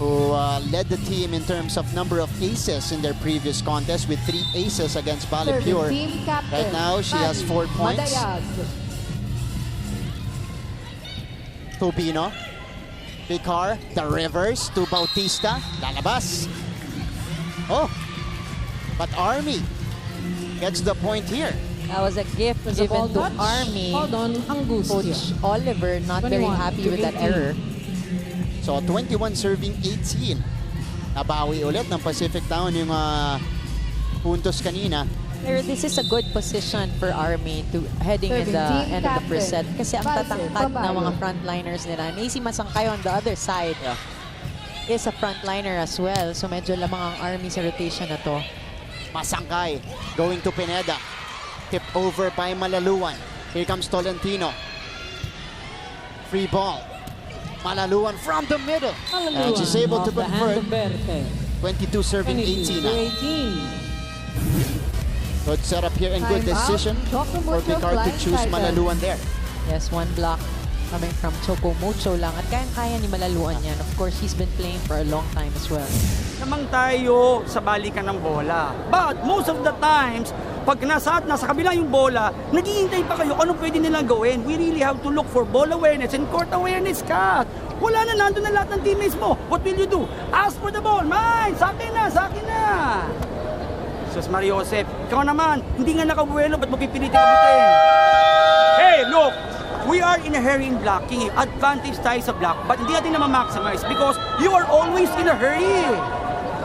who led the team in terms of number of aces in their previous contest with 3 aces against Bali Serving Pure. team captain. Right now, she has 4 points. Madayag. Tubino. Picar, the reverse to Bautista. Lalabas. Oh, but Army gets the point here. That was a gift There's a ball given to touch. Army. Hold on, Angustia. Coach Oliver not very 21 happy to with that 18. error. So 21 serving 18. Nabawi ulit ng PacificTown yung puntos kanina. Pero this is a good position for Army to heading in the Serving team end of the captain. preset. Kasi ang Balse, tatangkad na Babayo. mga frontliners nila. Macy Masangkay on the other side is a frontliner as well. So medyo lamang ang Army sa rotation na to. Masangkay going to Pineda. Tip over by Malaluan. Here comes Tolentino. Free ball. Malaluan from the middle. And she's able to Off the hand convert. of Berte. 22 serving 22 18 to now. 18. Good setup here and good Time out. decision Choco for Mucho Picard to flying choose Titans. Malaluan there. Yes, one block coming from Choco Mucho lang. At kayang-kaya ni Malaluan yan. Of course, he's been playing for a long time as well. Namang tayo sa balikan ng bola. But most of the times, pag nasa kabila yung bola, naghihintay pa kayo kung anong pwede nilang gawin. We really have to look for ball awareness and court awareness ka. Wala na, nandun na lahat ng teammates mo. What will you do? Ask for the ball. Mine! Sa akin na! Sa akin na! Sus Mariosep, ikaw naman, hindi nga nakabuelo, ba't mo pipilitin abutin? Hey, look! We are in a hurry in blocking. Advantage tayo sa block, but hindi natin na ma-maximize because you are always in a hurry.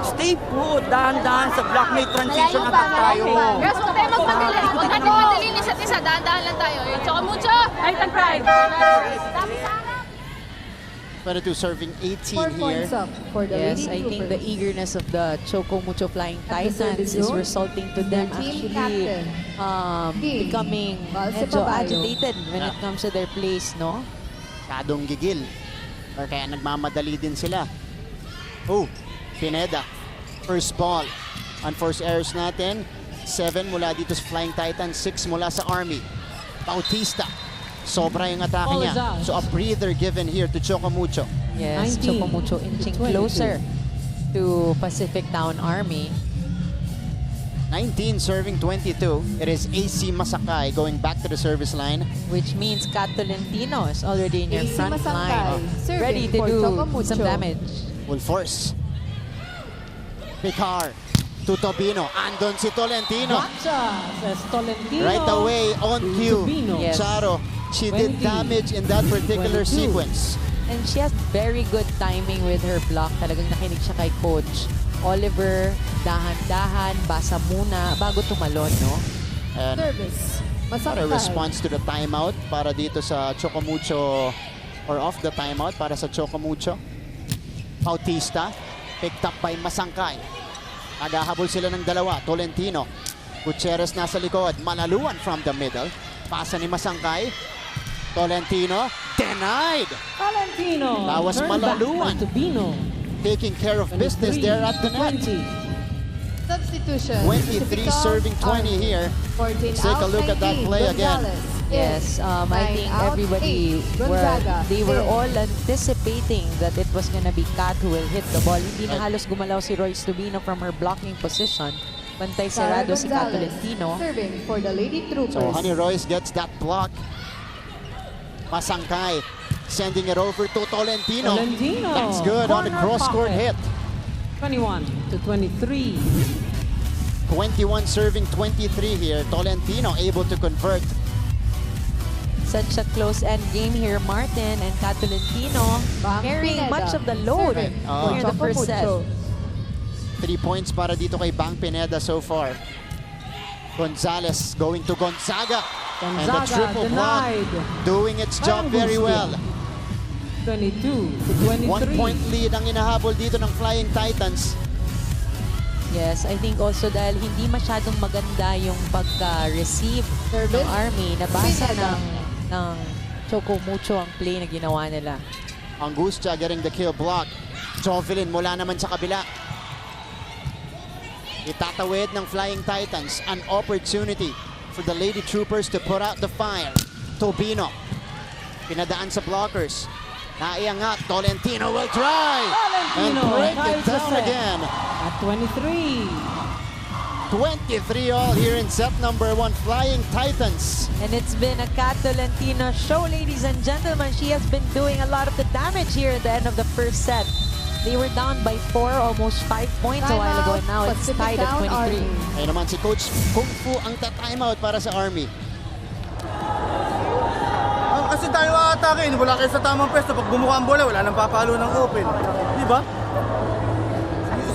Stay put, dahan-dahan sa block, may transition attack tayo. Guys, huwag tayo magpadali. Huwag natin madalin isa't isa. Dahan-dahan lang tayo. Choco Mucho! Right and pride! 22 serving 18 4 here. points up for the Yes, Lady I think the Troopers. eagerness of the Choco Mucho Flying At the Titans service is zone, resulting to them their team actually captain, King becoming Balse medyo Babayo. agitated when it comes to their plays, no? Kadong gigil. Or kaya nagmamadali din sila. Oh, Pineda. First ball. Unforced errors natin. 7 mula dito sa Flying Titans, 6 mula sa Army. Bautista. Sobra yung atake Ball niya. is out. So a breather given here to Choco Mucho. Yes, 19 Choco Mucho inching to 22. closer to PacificTown Army. 19 serving 22. It is AC Masakay going back to the service line. Which means Kat Tolentino is already in your AC front Masangkay, line, serving ready to for do Choco Mucho. some damage. Will force. Picar to Tobino. Andon si Tolentino. Gotcha, says Tolentino. Right away on cue. Tubino. Yes. Charo, she did 20. damage in that particular 22. sequence. And she has very good timing with her block. Talagang nakinig siya kay Coach Oliver. Dahan-dahan, basa muna bago tumalon, no? And Service. what a Masangkay. response to the timeout para dito sa Choco Mucho, or off the timeout para sa Choco Mucho. Bautista, picked up by Masangkay. Naghahabol sila ng dalawa. Tolentino. Gutierrez nasa likod. Malaluan from the middle. Pasa ni Masangkay. Tolentino. Denied. Tolentino. That was Turn back Malaluan. by Tubino. Taking care of business 23 there at the to net. 20. Substitution. 23 Pacific serving 20 Army. here. 14 Let's take a out, look at that 19, play again. Gonzalez. Yes, I 9 think out, everybody 8, Gonzaga. they were In. all anticipating that it was gonna be Kat who will hit the ball. Hindi na halos gumalaw si Royce Tubino from her blocking position. Bantay Sarah sarado si Kat Gonzalez, Tolentino. serving for the Lady Troopers. So Honey Royce gets that block. Masangkay sending it over to Tolentino. Tolentino. That's good on the Corner cross-court pocket. hit. 21 to 23. 21 serving 23 here. Tolentino able to convert. Such a close end game here, Martin and Kat Tolentino Bang carrying Pineda, much of the load serving Oh. here in the Choco first set. Mucho. 3 points para dito kay Bang Pineda so far. Gonzalez going to Gonzaga. And the Gonzaga triple block denied. doing its job very well. 22 to 23. 1 point lead ang inahabol dito ng Flying Titans. Yes, I think also dahil hindi masyadong maganda yung pagka-receive ng Service. Army. Nabasa Pineda. ng Choco Mucho ang play na ginawa nila. Angustia getting the kill block. Jovelyn mula naman sa kabila. Itatawid ng Flying Titans. An opportunity for the Lady Troopers to put out the fire. Tobino. Pinadaan sa blockers. Naiangat, Tolentino will try. And Tolentino break it ties the down set again. at 23. 23 all here in set number 1, Flying Titans. And it's been a Kat Tolentino show, ladies and gentlemen. She has been doing a lot of the damage here at the end of the first set. They were down by 4, almost 5 points a while ago, and now it's tied at 23. Ayun naman si Coach Kung Fu ang ta-timeout para sa Army. Kasi tayo aatakin, wala kayo sa tamang pwesto. Pag bumuka ang bola, wala nang papalo ng open. Di ba?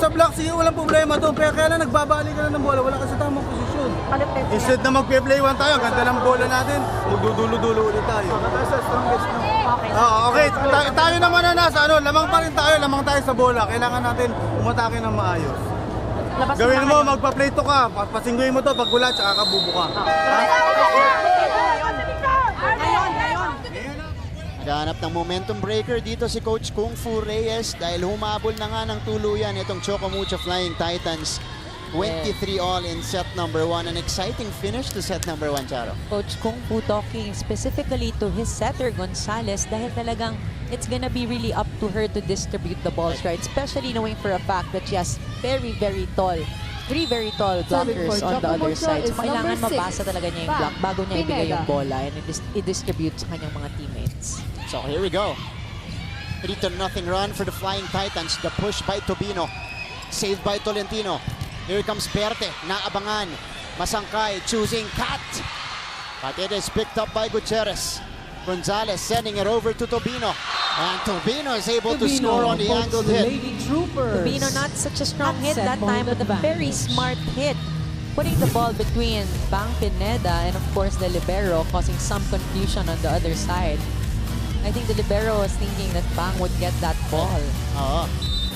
Sa block, sige, walang problema doon. Pero kaya lang nagbabalik ka na ng bola, wala ka sa tamang posisyon. Instead na mag-play 1 tayo, ganda ng bola natin, magdudulo-dulo ulit tayo. Okay, tayo naman na nasa, lamang pa rin tayo, lamang tayo sa bola. Kailangan natin umatake ng maayos. Gawin mo, magpa-play to ka, pasingguin mo to, pag wala, tsaka ka bubuka. Naghahanap ng momentum breaker dito si Coach Kung Fu Reyes dahil humabol na nga ng tuluyan itong Choco Mucho Flying Titans. 23 all in set number 1. An exciting finish to set number 1, Charo. Coach Kung Fu talking specifically to his setter, Gonzalez, dahil talagang it's gonna be really up to her to distribute the balls, right? Especially knowing for a fact that she has very, very tall, 3 very tall blockers on the other side. So kailangan mabasa talaga niya yung block bago niya ibigay yung bola and i-distribute sa kanyang mga teammates. So here we go. 3-0 run for the Flying Titans. The push by Tobino. Saved by Tolentino. Here comes Perte. Naabangan. Masangkay choosing Kat. But it is picked up by Gutierrez. Gonzalez sending it over to Tobino. And Tobino is able to score on the angled hit. Tobino not such a strong hit that time, but a very smart hit. Putting the ball between Bang Pineda and of course the libero, causing some confusion on the other side. I think the libero was thinking that Bang would get that ball. Oo.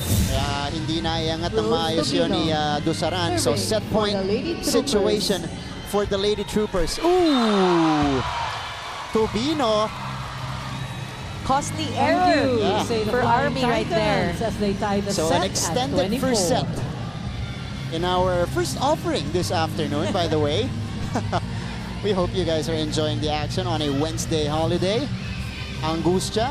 Kaya hindi naiangat ng maayos yun ni Dusaran. So set point situation for the Lady Troopers. Ooh! Tobino. Costly error for Army right there. As they tie the So set an extended at 24. first set in our first offering this afternoon, by the way. We hope you guys are enjoying the action on a Wednesday holiday. Angustia.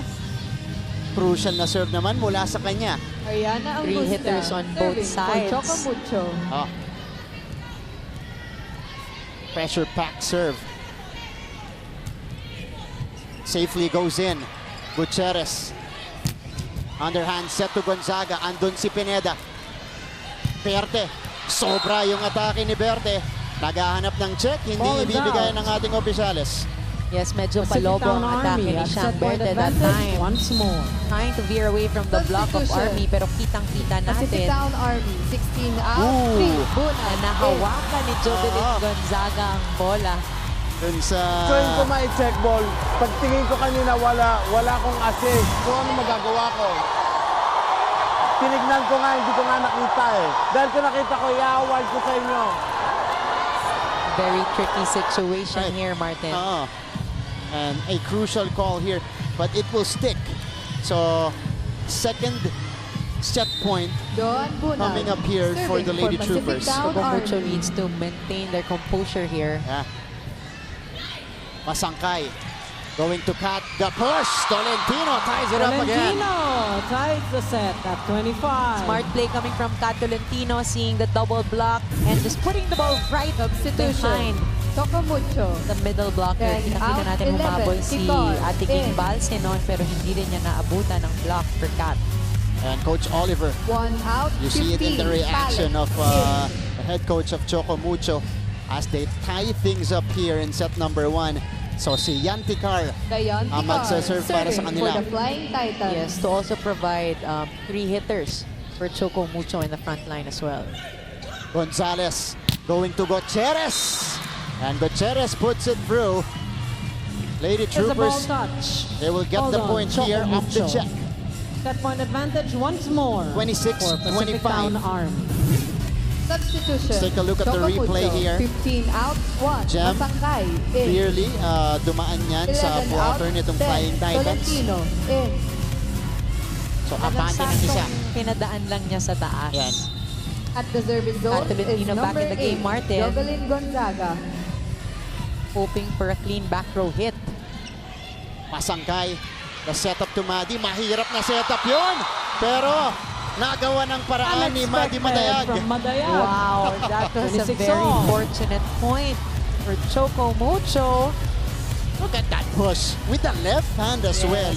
Crucial na serve naman mula sa kanya. Ariana 3 hitters on both sides. Choco Mucho. Oh. Pressure packed serve. Safely goes in. Gutierrez. Underhand set to Gonzaga. Andun si Pineda. Berte. Sobra yung atake ni Berte. Naghahanap ng check. Hindi ibibigay ng ating opisyales. Yes, medyo palobo ang atake ni Shang Berte that time. Once more. Trying to veer away from the block of Army, pero kitang-kita natin PacificTown Army, 16 out, Ooh. 3 Buna. na nahawakan ni Jovelyn Gonzaga ang bola. Dun sa... Tuwing ko ma-check ball, pagtingin ko kanina wala akong assist. Kung ano magagawa ko? Tinignan ko nga, hindi ko nga nakita eh. Dahil ko nakita ko, i-award ko sa inyo. Very tricky situation here, Martin. And a crucial call here, but it will stick. So, second set point John Buna. coming up here for the Lady Troopers. PacificTown Choco Mucho Army. needs to maintain their composure here. Yeah. Masangkay going to cut the push. Tolentino ties it up again. Tolentino ties the set at 25. Smart play coming from Kat Tolentino, seeing the double block and just putting the ball right behind Choco Mucho. the middle blocker. Then Nakita out natin 11, humabol si Ticol, Ate King Balse noon, pero hindi rin niya naabutan ng block for Kat. And Coach Oliver, 1 out, you 15. see it in the reaction Pallet. of the head coach of Choco Mucho as they tie things up here in set number 1. So si Yantikar Dayan ang magsaserve para sa serving kanila. for the Flying Titans. Yes, to also provide 3 hitters for Choco Mucho in the front line as well. Gonzalez going to Gutierrez. And Gutierrez puts it through. Lady It's a ball Troopers, touch. they will get the point here off the check. Set point advantage once more. 26-25. For PacificTown Army. Substitution. Let's take a look at the Choco replay Mucho, here. 15 out, 1. Jam, Masangkay. In. Clearly, dumaan yan sa 11 water out, nitong 10. Flying Titans. Tolentino. In. So, apante ng isa. Saktong pinadaan lang niya sa taas. Yan. At the service zone is Tolentino back number in the game, 8, Martin. Jovelyn Gonzaga. Hoping for a clean back row hit. Masangkay The setup to Madi. Mahirap na setup yun. Pero nagawa ng paraan ni Madi Madayag. From Madayag. Wow, that was a 26 very all. fortunate point for Choco Mucho. Look at that push with the left hand as well.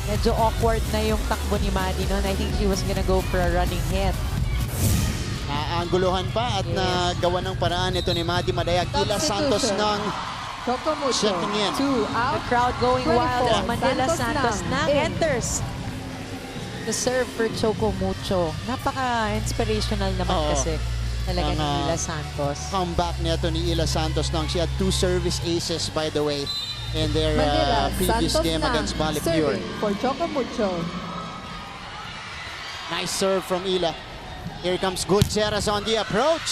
Medyo awkward na yung takbo ni Madi noon. I think she was gonna go for a running hit. Naangguluhan pa at nagawa ng paraan ito ni Madi Madayag. Ila Santos ng Choco Mucho. checking in. 2 out. The crowd going 24. wild as Manila Santos na in. enters. The serve for Choco Mucho. Napaka-inspirational naman Oo. kasi talaga Ang, ni Ila Santos. Comeback nito ni Ila Santos nang she had 2 service aces by the way in their Manila previous Santos game na against Bali Pure. serving for Choco Mucho. Nice serve from Ila. Here comes Gutierrez on the approach.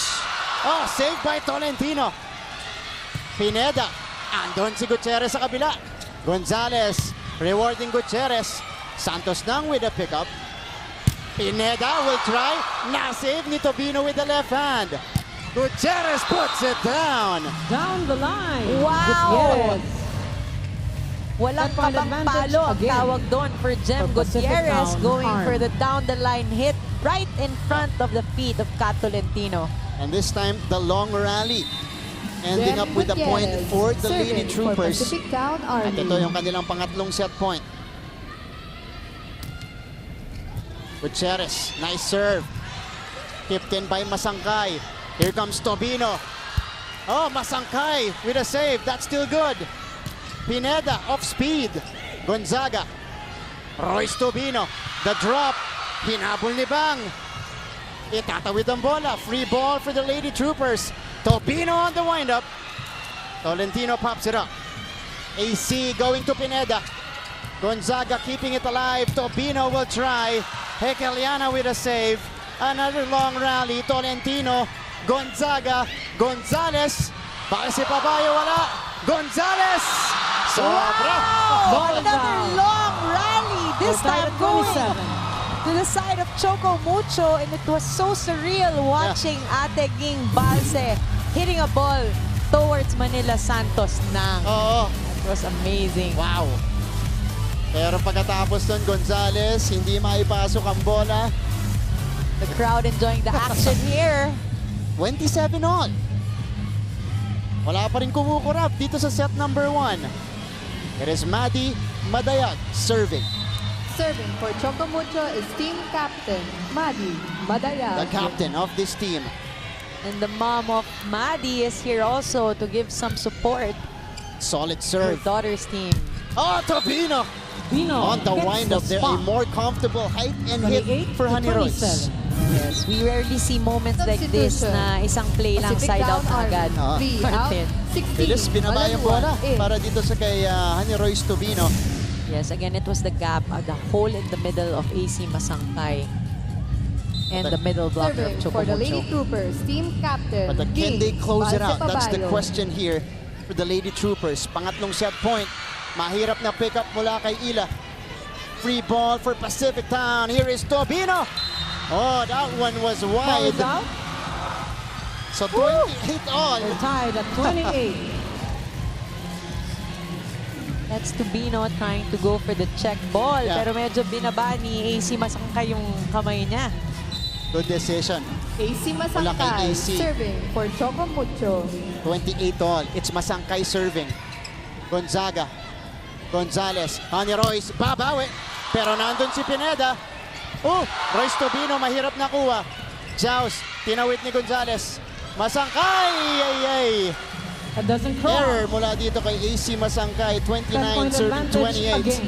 Oh, saved by Tolentino. Pineda. Andon si Gutierrez sa kabila. Gonzalez rewarding Gutierrez. Santos nang with a pickup. Pineda will try. Na-save ni Tobino with the left hand. Gutierrez puts it down. Down the line. Wow! Gutierrez. Walang Second pabang advantage palo ang again tawag doon for Jem for Gutierrez PacificTown going arm. for the down the line hit right in front of the feet of Kat Tolentino. And this time, the long rally. Ending Jem up with a point Gutierrez for the serving Lady Troopers. For PacificTown At Army. ito yung kanilang pangatlong set point. Gutierrez, nice serve. Tipped in by Masangkay. Here comes Tobino. Oh, Masangkay with a save. That's still good. Pineda off speed. Gonzaga. Royce Tobino. The drop. Hinabol ni Bang. Itatawid ang bola. Free ball for the Lady Troopers. Tobino on the windup. Tolentino pops it up. AC going to Pineda. Gonzaga keeping it alive. Tobino will try. Hekeliana with a save. Another long rally. Tolentino. Gonzaga. Gonzalez. Baka si Pabayo wala. Gonzalez. Sobra. Wow! Another long rally. This time going to the side of Choco Mucho, and it was so surreal watching Ate Ging Balse hitting a ball towards Manila Santos na. Oo. It was amazing. Wow. Pero pagkatapos nun, Gonzalez, hindi maipasok ang bola. The crowd enjoying the action here. 27 all. Wala pa rin kumukurap dito sa set number 1. It is Madi Madayag serving. Serving for Choco Mucho is team captain Madi Madayag. The captain of this team. And the mom of Madi is here also to give some support Solid to her serve. daughter's team. Oh, Tobino! Bino On the hits wind-up there, a spot. more comfortable height and hit 28 for to Honey Royce. 27. Yes, we rarely see moments like this Substitution. na isang play lang side out na agad. 3 out. Martin. 16. Bilis binaba yung bola in. para dito sa kay Honey Royce Tobino. Yes, again, it was the gap, the hole in the middle of AC Masangkay and the middle blocker of Serving Choco for the Lady Mucho. Troopers team captain. But can they close it Balse out? That's the Pabayo. question here for the Lady Troopers. Pangatlong set point. Mahirap na pick up mula kay Ila. Free ball for PacificTown. Here is Tobino. Oh, that one was Ball wide. is out. So 28 all. They're tied at 28. That's Tubino trying to go for the check ball. Yeah. Pero medyo binaba ni AC Masangkay yung kamay niya. Good decision. AC Wala kay Masangkay AC. serving for Choco Mucho. 28 all. It's Masangkay serving. Gonzaga. Gonzalez. Honey Royce. Babawi. Pero nandun si Pineda. Oh, Royce Tobino mahirap na kuha. Jaus. Tinawit ni Gonzalez. Masangkay! Ay, ay. That doesn't Error cross. mula dito kay AC Masangkay. 29 10-point serving advantage 28. again.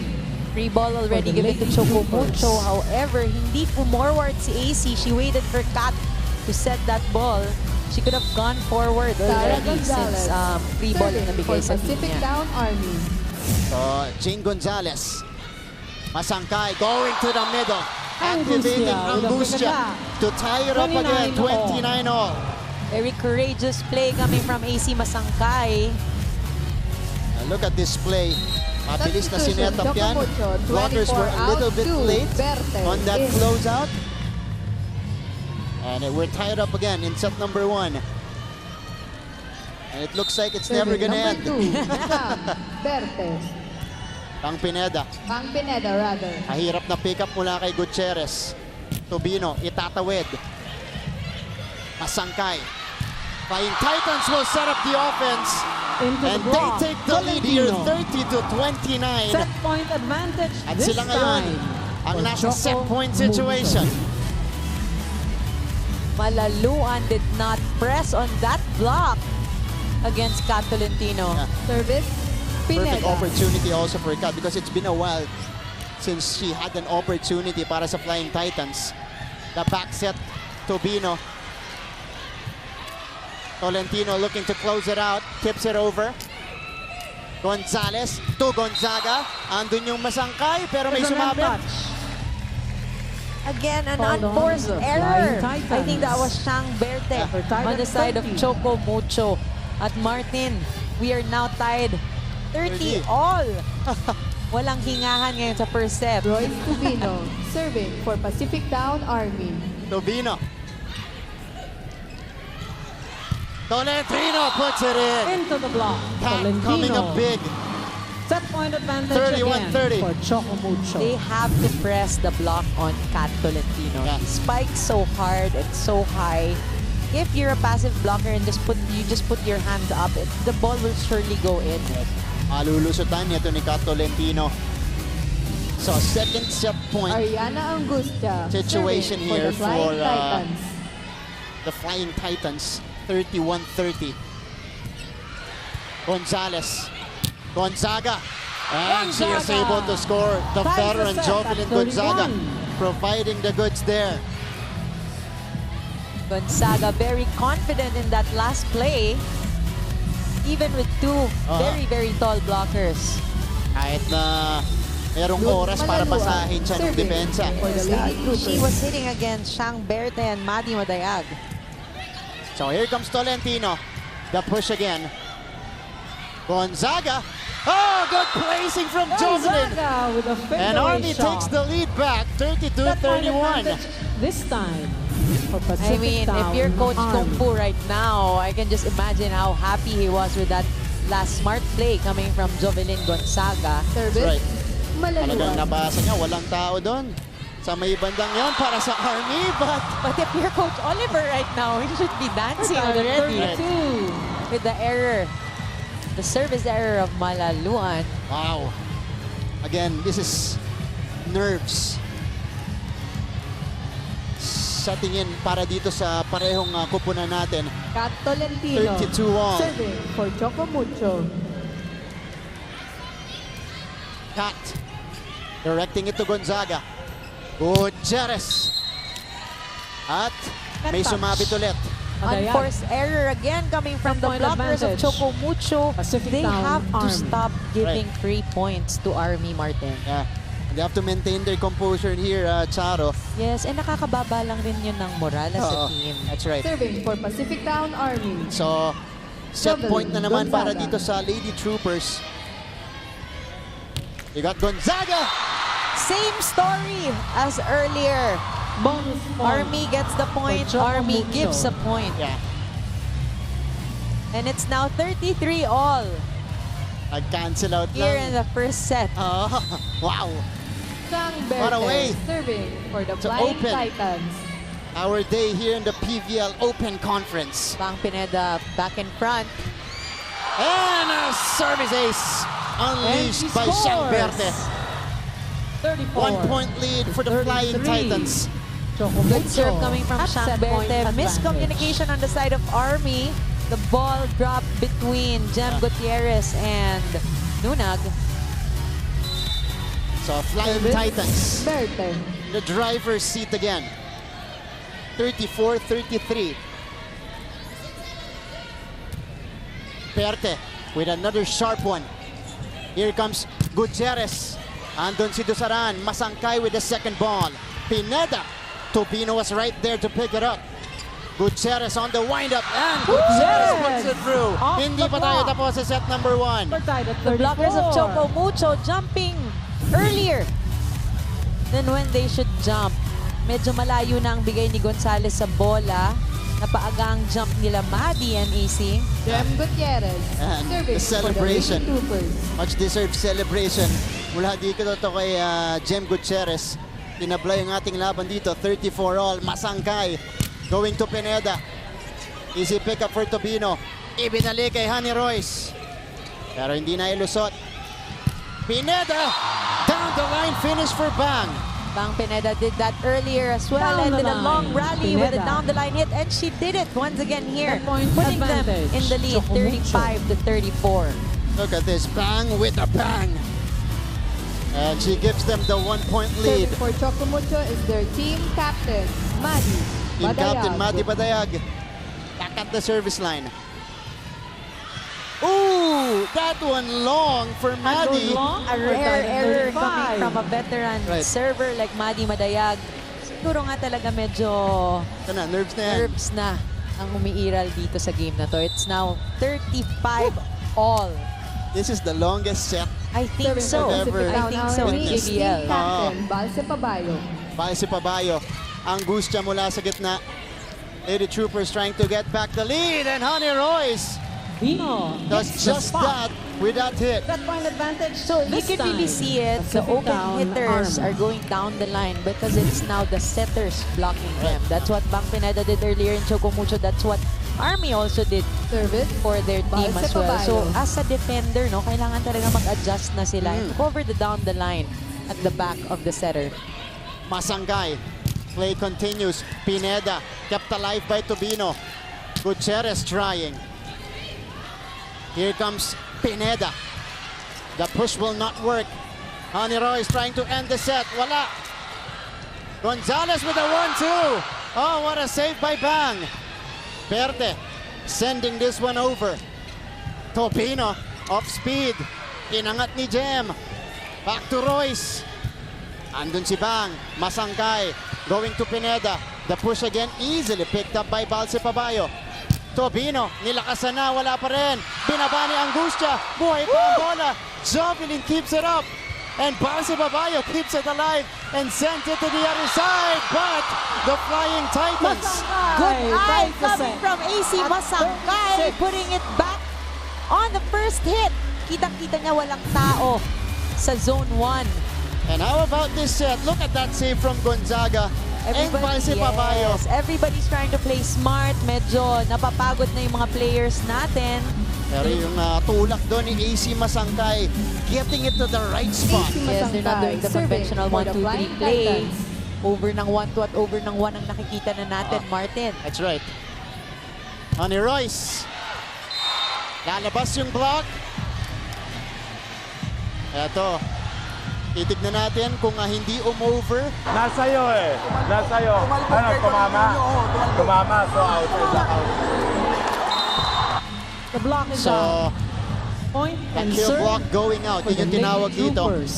Free ball already For the given to Lady Choco Troopers. Mucho. However, hindi forward si AC. She waited for Kat to set that ball. She could have gone forward Sarah already since Gonzalez free ball na serving nabigay for sa team niya. PacificTown Army. So, Jane Gonzalez. Masangkay going to the middle. Activating Angustia with a Angustia to tie it up again. 29 all. Very courageous play coming from AC Masangkay. Look at this play. Mabilis na Substitution, sinetap yan. Choco Mucho, Blockers were a little bit 24 out, late Verte on that in. closeout. And we're tied up again in set number 1. And it looks like it's never Serving gonna end. number 2, Cam Verte. Pang Pineda. Pang Pineda, rather. Mahirap na pick up mula kay Gutierrez. Tobino, itatawid. Masangkay. Flying Titans will set up the offense. Into And the they block. take the lead here, Tolentino. 30-29. Set point advantage At this sila ngayon, time. ang for nasa Choco set point situation. Malaluan did not press on that block against Kat Tolentino. Yeah. Service, Perfect Pineda. opportunity also for Kat because it's been a while since she had an opportunity para sa Flying Titans. The back set, Tobino. Tolentino looking to close it out, tips it over. Gonzalez to Gonzaga. Andun yung Masangkay pero may There's a sumabit. touch. Again, an Hold on. unforced The error. Flying I think that was Titans. Shang Berte Tied on the at side of 30. Choco Mucho. At Martin, we are now tied 30 30. all. Walang hingahan ngayon sa first set. Royce Tubino, serving for PacificTown Army. Tobino. Tolentino puts it in. Into the block. Kat coming Tolentino. up big. Set point advantage 31-30. again for Choco Mucho. They have to press the block on Kat Tolentino. Yeah. He spikes so hard and so high. If you're a passive blocker and you just put your hands up, the ball will surely go in. Malulusutan nito ni Kat Tolentino. So second set point Ariana Angustia, situation serving here for the Flying for Titans. the Flying Titans. 31-30. Gonzalez. Gonzaga. And she is Gonzaga able to score. The ties the veteran set Jovelyn at Gonzaga 31. providing the goods there. Gonzaga very confident in that last play. Even with two very, very tall blockers. Kahit na merong Luz oras para Malaluan, basahin siya ng serving depensa. for the Lady She Troopers. was hitting against Shang Berte and Madi Madayag. So here comes Tolentino. The push again. Gonzaga. Oh, good placing from Jovelyn. Gonzaga with a And fadeaway Army shot. takes the lead back, Set point 32-31. advantage this time for I mean, if you're Coach Kung Fu right now, I can just imagine how happy he was with that last smart play coming from Jovelyn Gonzaga. Service, Right. Talagang Malaluan. nabasa niya, walang tao doon. Sa may bandang yon para sa Army, But if you're Coach Oliver right now, he should be dancing already 32. with the error. The service error of Malaluan. wow. Again, this is nerves. Setting in para dito sa parehong kupunan natin. Kat Tolentino, 32 all. serving for Choco Mucho. Kat directing it to Gonzaga. Gutierrez. At may touch. sumabit ulit. Madayag. Unforced error again coming from the Point blockers of advantage. Choco Mucho. They PacificTown have to Army. stop giving Right. 3 points to Army, Martin. Yeah. They have to maintain their composure here, Charo. Yes, and nakakababa lang rin yun ng moral sa Oo, team. that's right. Serving for PacificTown Army. So, set Jovelyn point na naman para Gonzaga. dito sa Lady Troopers. You got Gonzaga. Same story as earlier. Bonus point. Army gets the point, For Choco Army Mucho. gives a point. Yeah. And it's now 33 all Nag-cancel out here lang. in the first set. Oh, wow. Shang What a way Berte, serving for the to Flying open. Titans. Our day here in the PVL Open Conference. Bang Pineda back in front. And a service ace unleashed by Shang Berte. 34. 1 point lead for the Flying 33. Titans. Choco Good Mucho serve coming from at Shang set point Berte. advantage. Miscommunication on the side of Army. The ball dropped between Jem Gutierrez and Nunag. So Flying Service, Titans, Berte. the driver's seat again. 34-33. Berte with another sharp one. Here comes Gutierrez. Andun si Dusaran. Masangkay with the second ball. Pineda. Tobino was right there to pick it up. Gutierrez on the windup. And Gutierrez puts it through. Off Hindi the pa tayo block. tapos sa set number 1. We're tied at The 34. blockers of Choco Mucho jumping earlier than when they should jump. Medyo malayo na ang bigay ni Gonzalez sa bola. Napaagang jump nila Maddie and AC. Jem Gutierrez. And Serving the celebration. for the Lady Troopers. Much deserved celebration. Mula dito to kay Jem Gutierrez. Tinabla yung ating laban dito. 34 all. Masangkay. Going to Pineda. Easy pick up for Tobino. Ibinalik kay Honey Royce. Pero hindi na ilusot. Pineda. Down the line finish for Bang. Bang Pineda did that earlier as well Down and the did a long line, rally with a Pineda. down the line hit, and she did it once again here, The point putting them advantage. in the lead, Choco Mucho. 35-34. Look at this. Bang with a bang. And she gives them the 1-point lead. Serving for Choco Mucho is their team captain, Maddie Team captain Badayag. Madi Badayag. Back at the service line. Ooh, that one long for Madi. A rare error coming from a veteran Right. server like Maddie Madayag. Siguro nga talaga medyo Ito na, nerves na yan. nerves na ang umiiral dito sa game na to. It's now 35 all. This is the longest set. I think Serving so. for Ever I think so in Army is team KBL. captain, Balse Pabayo. By si Pabayo. Angustia mula sa gitna. Lady Troopers trying to get back the lead, and Honey Royce Bino does hits the just spot. that with that hit. That point advantage. So you this can really time. see it. The open PacificTown hitters Army. are going down the line because it's now the setters blocking them. That's what Bang Pineda did earlier in Choco Mucho. That's what Army also did Service for their team Balse as well. So Pabayo. as a defender, no, kailangan talaga mag-adjust na sila and cover the down the line at the back of the setter. Masangkay. Play continues. Pineda kept alive by Tobino. Gutierrez trying. Here comes Pineda. The push will not work. Honey Royce trying to end the set. Wala. Gonzalez with a 1-2. Oh, what a save by Bang. Verde sending this one over. Tobino off speed. Inangat ni Jem. Back to Royce. Andun si Bang. Masangkay. Going to Pineda. The push again easily picked up by Balse Pabayo. Tobino, nilakasan na, wala pa rin. Binaba ni Angustia, buhay pa ang bola. Jovelyn keeps it up. And Balse Pabayo keeps it alive and sent it to the other side. But the Flying Titans. Good eye 5%. coming from AC At Masangkay, 36. putting it back on the first hit. Kitang-kita niya walang tao sa zone 1. And how about this set? Look at that save from Gonzaga. And Balse Pabayo. Yes, everybody's trying to play smart. Medyo napapagod na yung mga players natin. Pero yung tulak doon ni AC Masangkay, getting it to the right spot. AC Yes, they're not doing the Serving conventional for the 1-2-3 Flying play. Titans. Over ng 1-2 at over ng 1 ang nakikita na natin, Martin. That's right. Honey Royce. Lalabas yung block. Eto. Titignan natin kung hindi umover. Nasa'yo eh. Nasa'yo. Ano, tumama? Tumama, so outside the out. The block is So, down. Point the and kill serve block going out. for Yun yung the tinawag Lady dito. Troopers.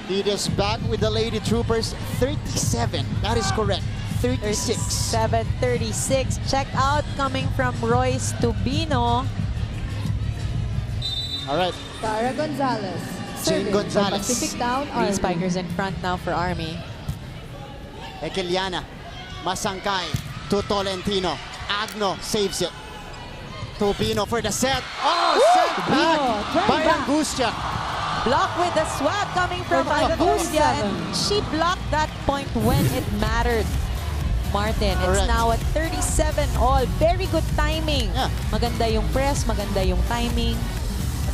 It is back with the Lady Troopers. 37. That is correct. 36. 37-36. Check out coming from Royce to Bino. All right. Tara Gonzalez. Jane Serving for Gonzalez. PacificTown Three Army. spikers in front now for Army. Ekeliana. Masangkay. To Tolentino. Agno saves it. Tobino for the set. Oh, set back turn by back. Angustia. Block with the swag coming from For the Angustia, and 37. she blocked that point when it mattered. Martin, it's Correct. now at 37 all. Very good timing. Yeah. Maganda yung press, maganda yung timing.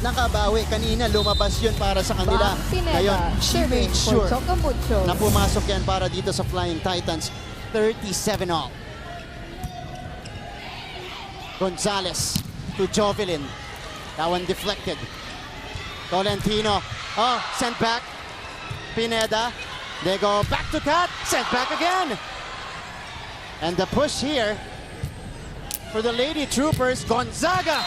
Nakabawi. Kanina lumabas yun para sa kanila. Bang Pineda. Ngayon, she Serving made for sure Choco Mucho. na pumasok yan para dito sa Flying Titans. 37 all. Gonzalez to Jovelyn. That one deflected. Tolentino. Oh, sent back. Pineda. They go back to Kat. Sent back again. And the push here for the Lady Troopers. Gonzaga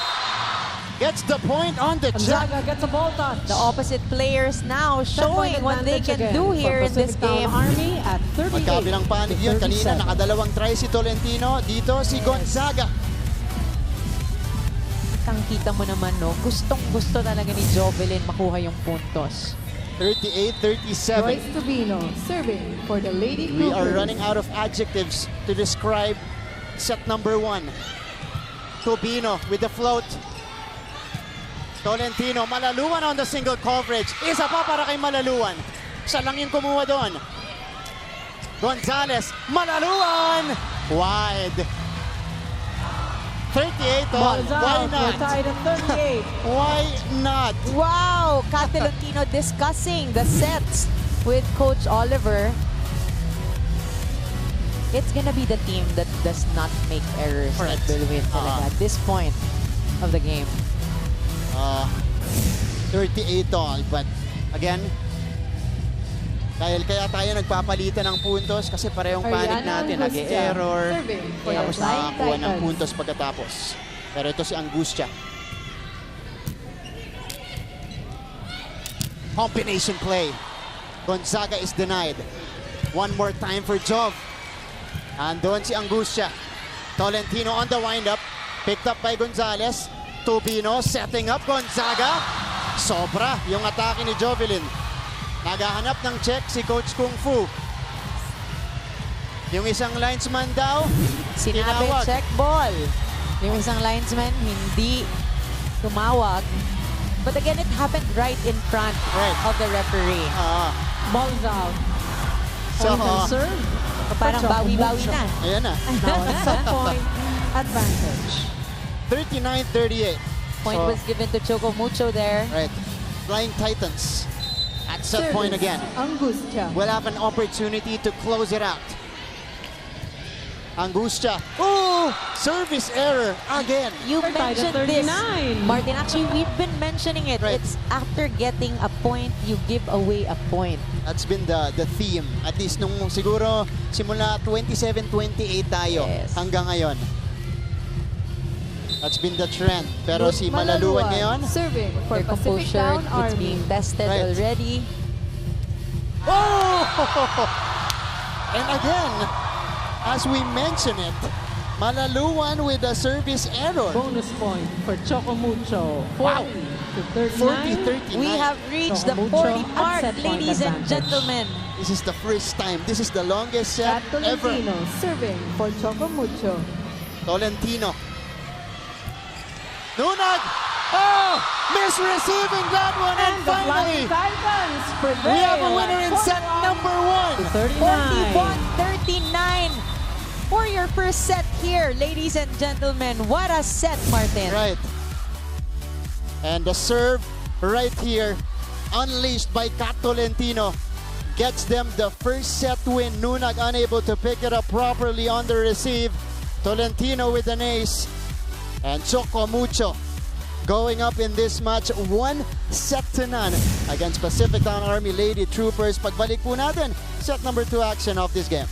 gets the point on the jump. Gonzaga gets a ball touch. The opposite players now That point showing what they advantage can again do for here in this PacificTown game. Army at 38 Magkabilang panig yun. to Kanina 37. nakadalawang try si Tolentino. Dito si Gonzaga. Kitang-kita mo naman, no? Gustong-gusto talaga ni Jovelyn makuha yung puntos. 38-37. Royce Tobino. Serving for the Lady We are Troopers. running out of adjectives to describe set number 1. Tubino with the float. Tolentino, Malaluan on the single coverage. Isa pa para kay Malaluan. Siya lang yung kumuha doon. Gonzalez, Malaluan! Wide. 38 all. Balls Why out. not? We're tied at 38. Why not? Wow! Catalantino discussing the sets with Coach Oliver. It's gonna be the team that does not make errors that Correct. will win talaga at this point of the game. 38 all. But again, dahil kaya tayo nagpapalitan ng puntos kasi parehong panic Ariana natin. Angustia, Nag-error. serving for Tapos the Flying nakakuha ng Titans. puntos pagkatapos. Pero ito si Angustia. Combination play. Gonzaga is denied. One more time for Jov. Andun si Angustia. Tolentino on the wind-up. Picked up by Gonzalez. Tubino setting up Gonzaga. Sobra yung atake ni Jovelyn. Naghahanap ng check si Coach Kung Fu. Yung isang linesman daw, Sinabi tinawag. check ball. Yung isang linesman hindi tumawag. But again, it happened right in front of the referee. Balls out. So, Point and serve. Parang Choco bawi-bawi Mucho. na. ayan na. Now a set point advantage. 39-38. Point So, was given to Choco Mucho there. right. Flying Titans at set Service, point again. Angustia. Will have an opportunity to close it out. Angustia. Oh! Service error again. You We're tied at mentioned this, 39. Martin. Actually, we've been mentioning it. Right. It's after getting a point, you give away a point. That's been the theme. At least nung siguro simula 27-28 tayo Yes. hanggang ngayon. That's been the trend. Pero si Malaluan ngayon, Serving for Their Pacific composure, Town it's Army. being tested Right. already. oh! And again, as we mention it, Malaluan with a service error. Bonus point for Choco Mucho. 40 Wow. to 39. 40-39. We have reached the Choco 40 Mucho mark, at set point ladies and advantage. gentlemen. This is the first time. This is the longest set Kat ever. Tolentino serving for Choco Mucho. Tolentino. Nunag! Oh! Misreceiving that one, and And the finally, Flying Titans prevail. we have a winner in set number 1. 39. 41-39 for your first set here, ladies and gentlemen. What a set, Martin. Right. And the serve right here, unleashed by Kat Tolentino, gets them the first set win. Nunag unable to pick it up properly on the receive. Tolentino with an ace. And Choco Mucho going up in this match 1-0 against PacificTown Army Lady Troopers. Pagbalik po natin, set number 2 action of this game.